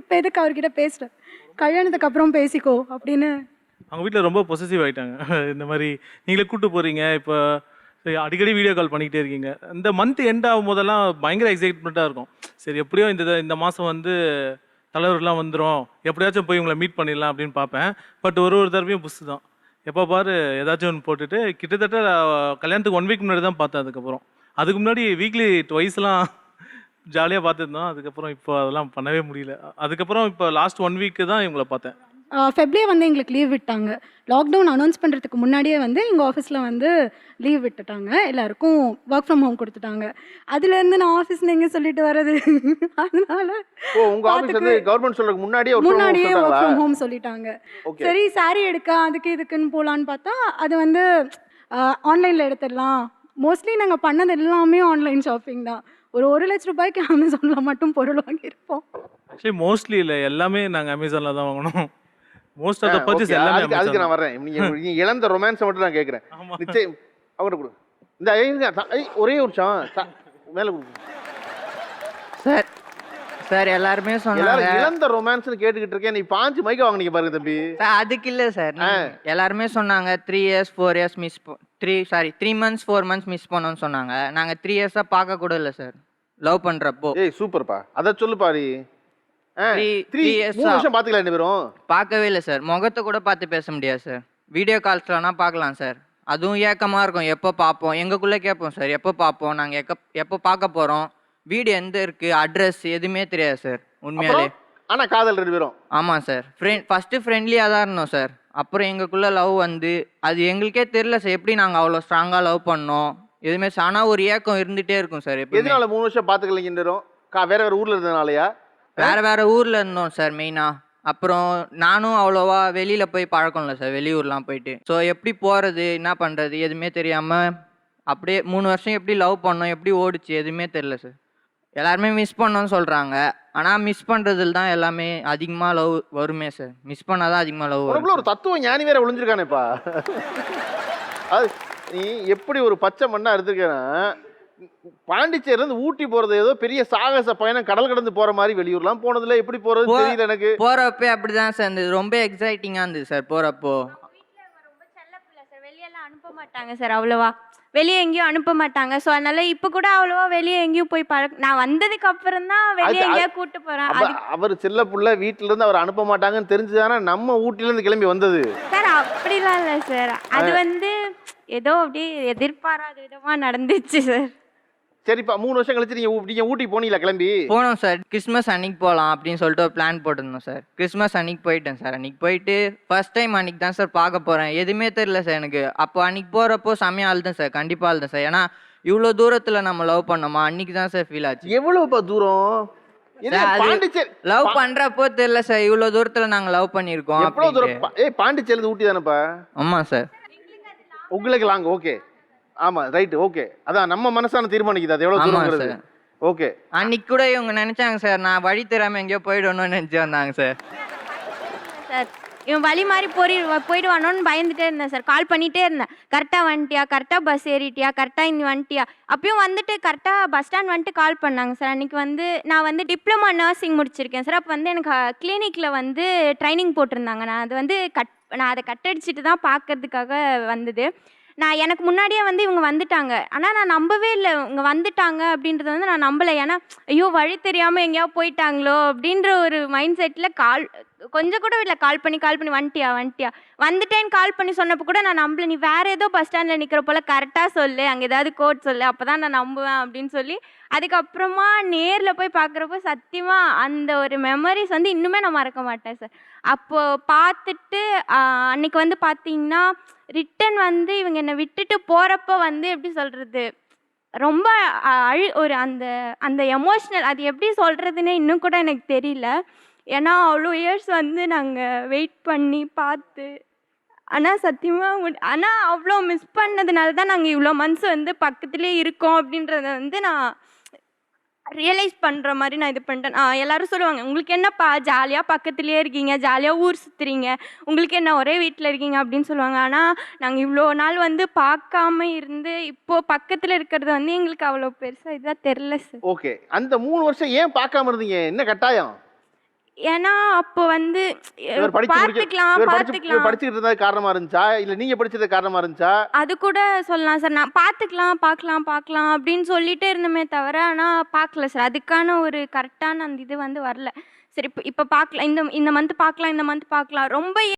Speaker 11: இப்போ எதுக்கு அவர்கிட்ட பேசுகிறேன், கல்யாணத்துக்கு அப்புறம் பேசிக்கோ அப்படின்னு.
Speaker 4: அவங்க வீட்டில் ரொம்ப பொசசிவ் ஆகிட்டாங்க. இந்த மாதிரி நீங்களே கூப்பிட்டு போகிறீங்க, இப்போ அடிக்கடி வீடியோ கால் பண்ணிக்கிட்டே இருக்கீங்க. இந்த மந்த் எண்ட் ஆகும் போதெல்லாம் பயங்கர எக்ஸைட்மெண்ட்டாக இருக்கும். சரி, எப்படியோ இந்த மாதம் வந்து தலைவர்லாம் வந்துடும், எப்படியாச்சும் போய் உங்களை மீட் பண்ணிடலாம் அப்படின்னு பார்ப்பேன். பட் ஒரு தடவையும் புதுசு தான், எப்போ பாரு ஏதாச்சும் ஒன்று போட்டுட்டு. கிட்டத்தட்ட கல்யாணத்துக்கு 1 வீக் முன்னாடி தான் பார்த்தேன். அதுக்கு முன்னாடி வீக்லி ட்வைஸ்லாம் ஜாலியாக பார்த்துருந்தோம். அதுக்கப்புறம் இப்போ அதெல்லாம் பண்ணவே முடியல. அதுக்கப்புறம் இப்போ லாஸ்ட் 1 வீக்கு தான் இவங்களை பார்த்தேன்.
Speaker 11: ஃபெப்ரவரி வந்து எங்களுக்கு லீவ் விட்டாங்க. லாக்டவுன் அனௌன்ஸ் பண்ணுறதுக்கு முன்னாடியே வந்து எங்கள் ஆஃபீஸில் வந்து லீவ் விட்டுட்டாங்க, எல்லாருக்கும் ஒர்க் ஃப்ரம் ஹோம் கொடுத்துட்டாங்க. அதுலேருந்து நான் ஆஃபீஸ்னு எங்கே சொல்லிட்டு வர்றது, அதனால
Speaker 1: முன்னாடியே
Speaker 11: ஒர்க் ஃப்ரம் ஹோம் சொல்லிட்டாங்க. சரி, சாரி எடுக்க அதுக்கு இதுக்குன்னு போகலான்னு பார்த்தா அது வந்து ஆன்லைனில் எடுத்துடலாம். மோஸ்ட்லி நாங்கள் பண்ணது எல்லாமே ஆன்லைன் ஷாப்பிங் தான். ஒரு 1 லட்ச ரூபாய்க்கு அமேசானில் மட்டும் பொருள் வாங்கியிருப்போம்.
Speaker 4: ஆக்சுவலி மோஸ்ட்லி இல்லை, எல்லாமே நாங்கள் அமேசானில் தான் வாங்கினோம். மோஸ்ட் ஆஃப் த பர்ச்சேஸ் எல்லாமே
Speaker 1: அதுக்கு
Speaker 4: Amazon
Speaker 1: நான்
Speaker 4: தான்.
Speaker 1: வர்றேன். நீங்க இழந்த ரொமான்ஸை மட்டும் நான் கேட்குறேன்.
Speaker 4: ஆமா.
Speaker 1: நிச்சயம் அவங்கள்ட்ட கொடு. இந்த ஒரே ஒரு நிமிஷம் மேலே கொடுங்க.
Speaker 8: சார் சார் எல்லாருமே
Speaker 1: எல்லாரும் இழந்த ரொமான்ஸ்னு கேட்டுக்கிட்டு இருக்கேன். நீ பாஞ்சு மைக்க வாங்குனீங்க பாருங்க தம்பி.
Speaker 8: சார் அதுக்கு இல்லை சார் எல்லாருமே சொன்னாங்க 3 years 4 years 3 months 4 months miss பண்ணோன்னு சொன்னாங்க. நாங்கள் 3 years பார்க்க கூட இல்லை சார் லவ் பண்ணுறப்போ.
Speaker 1: ஏய் சூப்பர்ப்பா, அதை சொல்லுப்பா நீ.
Speaker 8: 3 years
Speaker 1: 3 வருஷம் பார்த்துக்கலாம் ரெண்டு பேரும்.
Speaker 8: பார்க்கவே இல்லை சார், முகத்தை கூட பார்த்து பேச முடியாது சார். வீடியோ கால்ஸ்லனா பார்க்கலாம் சார், அதுவும் ஏக்கமாக இருக்கும். எப்போ பார்ப்போம் எங்களுக்குள்ளே கேட்போம் சார், எப்போ பார்ப்போம் நாங்கள் எப்போ பார்க்க போகிறோம், வீடு எந்த இருக்குது, அட்ரஸ் எதுவுமே தெரியாது சார் உண்மையாலே.
Speaker 1: ஆனால் காதல் ரெண்டு பேரும்.
Speaker 8: ஆமாம் சார், ஃபஸ்ட்டு ஃப்ரெண்ட்லியாக தான் இருந்தோம் சார். அப்புறம் எங்களுக்குள்ளே லவ் வந்து அது எங்களுக்கே தெரியல சார் எப்படி நாங்கள் அவ்வளோ ஸ்ட்ராங்காக லவ் பண்ணோம் எதுவுமே. ஆனால் ஒரு ஏக்கம் இருந்துகிட்டே இருக்கும் சார்.
Speaker 1: எதனால 3 வருஷம் பார்த்துக்கலைங்கன்றோம்? வேற வேற ஊரில் இருந்ததுனாலயா?
Speaker 8: வேறு ஊரில் இருந்தோம் சார் மெயினாக. அப்புறம் நானும் அவ்வளோவா வெளியில் போய் பழக்கம் இல்லை சார், வெளியூர்லாம் போயிட்டு. ஸோ எப்படி போகிறது என்ன பண்ணுறது எதுவுமே தெரியாமல் அப்படியே 3 வருஷம் எப்படி லவ் பண்ணோம் எப்படி ஓடிச்சு எதுவுமே தெரில சார். எல்லாருமே மிஸ் பண்ணோன்னு சொல்கிறாங்க, ஆனால் மிஸ் பண்ணுறதுல தான் எல்லாமே அதிகமாக லவ் வருமே சார். மிஸ் பண்ணால் தான் அதிகமாக லவ் வரும்.
Speaker 1: ஒரு தத்துவ ஞானி வேற ஒளிஞ்சிருக்கானேப்பா. அது நீ எப்படி ஒரு பச்சை மண்ணா இருந்திருக்கேன்னா, பாண்டிச்சேரியிலேருந்து ஊட்டி போகிறது ஏதோ பெரிய சாகச பயணம், கடல் கடந்து போகிற மாதிரி. வெளியூர்லாம் போனதில்ல, எப்படி போகிறது தெரியல எனக்கு.
Speaker 8: போகிறப்பே அப்படி தான் சார் இருந்தது, ரொம்ப எக்ஸைட்டிங்காக இருந்தது சார் போகிறப்போ.
Speaker 7: ரொம்ப செல்ல பிள்ளை சார், வெளியெல்லாம் அனுப்ப மாட்டாங்க சார் அவ்வளோவா, வெளியே எங்கேயும் அனுப்ப மாட்டாங்க. ஸோ அதனால இப்போ கூட அவ்வளோவா வெளியே எங்கேயும் போய் நான் வந்ததுக்கு அப்புறம் தான் வெளியே எங்கேயா கூட்டு போகிறேன்.
Speaker 1: அவர் செல்ல புள்ள வீட்டுல இருந்து அவர் அனுப்ப மாட்டாங்கன்னு தெரிஞ்சுதானே நம்ம ஊட்டிலேருந்து கிளம்பி வந்தது
Speaker 7: சார். அப்படிலாம் இல்லை சார், அது வந்து ஏதோ அப்படியே எதிர்பாராத விதமாக நடந்துச்சு சார்.
Speaker 1: சரிப்பா, 3 வருஷம் கழிச்சு நீங்க ஊட்டி போனீங்களா? கிளம்பி
Speaker 8: போனோம் சார், கிறிஸ்மஸ் அன்னைக்கு போகலாம் அப்படின்னு சொல்லிட்டு ஒரு பிளான் போட்டிருந்தோம் சார். கிறிஸ்மஸ் அன்னைக்கு போயிட்டேன் சார். அன்னைக்கு போயிட்டு ஃபர்ஸ்ட் டைம் அன்னைக்கு தான் சார் பார்க்க போகிறேன், எதுவுமே தெரியல சார் எனக்கு. அப்போ அன்னைக்கு போகிறப்போ செம்மையாக அழுதேன் சார், கண்டிப்பாக அழுதேன் சார். ஏன்னா இவ்வளோ தூரத்தில் நம்ம லவ் பண்ணோமா அன்னைக்கு தான் சார் ஃபீல் ஆச்சு.
Speaker 1: எவ்வளோப்பா தூரம்
Speaker 8: லவ் பண்ணுறப்போ தெரியல சார், இவ்வளோ தூரத்தில் நாங்கள் லவ் பண்ணியிருக்கோம்.
Speaker 1: எவ்வளோ தூரம்? பாண்டிச்சேரியிலேருந்து ஊட்டி தானேப்பா?
Speaker 8: ஆமாம் சார்.
Speaker 1: உங்களுக்கு லாங், ஓகே. ஆமா ரைட், ஓகே. அதான் நம்ம மனசான தீர்மானிக்குது அது எவ்வளவு தூரங்கிறது. ஓகே.
Speaker 8: அன்னைக்கு கூட இவங்க நினைச்சாங்க சார் நான் வழி தெரியாம எங்கேயோ போயிடணும்னு நினைச்சு வந்தாங்க சார்.
Speaker 7: சார் இவன் வழி மாதிரி போயிடுவானோன்னு பயந்துட்டே இருந்தேன் சார். கால் பண்ணிகிட்டே இருந்தேன், கரெக்டாக வந்துட்டியா, கரெக்டாக பஸ் ஏறிட்டியா, கரெக்டாக இங்கே வந்துட்டியா. அப்பயும் வந்துட்டு கரெக்டாக பஸ் ஸ்டாண்ட் வந்துட்டு கால் பண்ணாங்க சார். அன்றைக்கி வந்து நான் வந்து டிப்ளமா நர்சிங் முடிச்சிருக்கேன் சார். அப்போ வந்து எனக்கு கிளினிக்கில் வந்து ட்ரைனிங் போட்டிருந்தாங்க. நான் அது வந்து நான் அதை கட்டடிச்சிட்டு தான் பார்க்கறதுக்காக வந்தது. எனக்கு முன்னாடியே வந்து இவங்க வந்துட்டாங்க, ஆனால் நான் நம்பவே இல்லை இவங்க வந்துட்டாங்க அப்படின்றத வந்து நான் நம்பலை. ஏன்னா ஐயோ வழி தெரியாமல் எங்கேயாவது போயிட்டாங்களோ அப்படின்ற ஒரு மைண்ட் செட்டில் கொஞ்சம் கூட இல்லை, கால் பண்ணி வந்துட்டியா வந்துட்டேன்னு கால் பண்ணி சொன்னப்போ கூட நான் நம்பலை. நீ வேறு ஏதோ பஸ் ஸ்டாண்டில் நிற்கிற போல் கரெக்டாக சொல்லு, அங்கே ஏதாவது கோட் சொல்லு, அப்போ தான் நான் நம்புவேன் அப்படின்னு சொல்லி அதுக்கப்புறமா நேரில் போய் பார்க்குறப்போ சத்தியமாக அந்த ஒரு மெமரிஸ் வந்து இன்னுமே நான் மறக்க மாட்டேன் சார். அப்போது பார்த்துட்டு அன்றைக்கி வந்து பார்த்தீங்கன்னா ரிட்டன் வந்து இவங்க என்னை விட்டுட்டு போகிறப்போ வந்து எப்படி சொல்கிறது, ரொம்ப ஒரு அந்த அந்த எமோஷ்னல் அது எப்படி சொல்கிறதுன்னு இன்னும் கூட எனக்கு தெரியல. ஏன்னா அவ்வளோ இயர்ஸ் வந்து நாங்கள் வெயிட் பண்ணி பார்த்து, ஆனால் சத்தியமாக ஆனால் அவ்வளோ மிஸ் பண்ணதுனால தான் நாங்கள் இவ்வளோ மந்த்ஸ் வந்து பக்கத்துலேயே இருக்கோம் அப்படின்றத வந்து நான் ரியலைஸ் பண்ணுற மாதிரி நான் இது பண்ணிட்டேன். எல்லோரும் சொல்லுவாங்க உங்களுக்கு என்னப்பா ஜாலியாக பக்கத்துலேயே இருக்கீங்க, ஜாலியாக ஊர் சுற்றுறீங்க, உங்களுக்கு என்ன ஒரே வீட்டில் இருக்கீங்க அப்படின்னு சொல்லுவாங்க. ஆனால் நாங்கள் இவ்வளோ நாள் வந்து பார்க்காம இருந்து இப்போது பக்கத்தில் இருக்கிறது வந்து எங்களுக்கு அவ்வளோ பெருசாக இதாக தெரில சார்.
Speaker 1: ஓகே, அந்த 3 வருஷம் ஏன் பார்க்காம இருந்தீங்க? என்ன கட்டாயம்?
Speaker 7: ஏன்னா அப்போ வந்து பார்த்துக்கலாம்
Speaker 1: படிச்சுக்கிட்டு இருந்தது காரணமா இருந்துச்சா, இல்லை நீங்கள் படிச்சது காரணமாக இருந்துச்சா?
Speaker 7: அது கூட சொல்லலாம் சார். நான் பார்க்கலாம் அப்படின்னு சொல்லிட்டே இருந்தமே தவிர ஆனால் பார்க்கல சார். அதுக்கான ஒரு கரெக்டான அந்த இது வந்து வரல. சரி இப்போ பார்க்கலாம், இந்த மந்த் பார்க்கலாம் ரொம்ப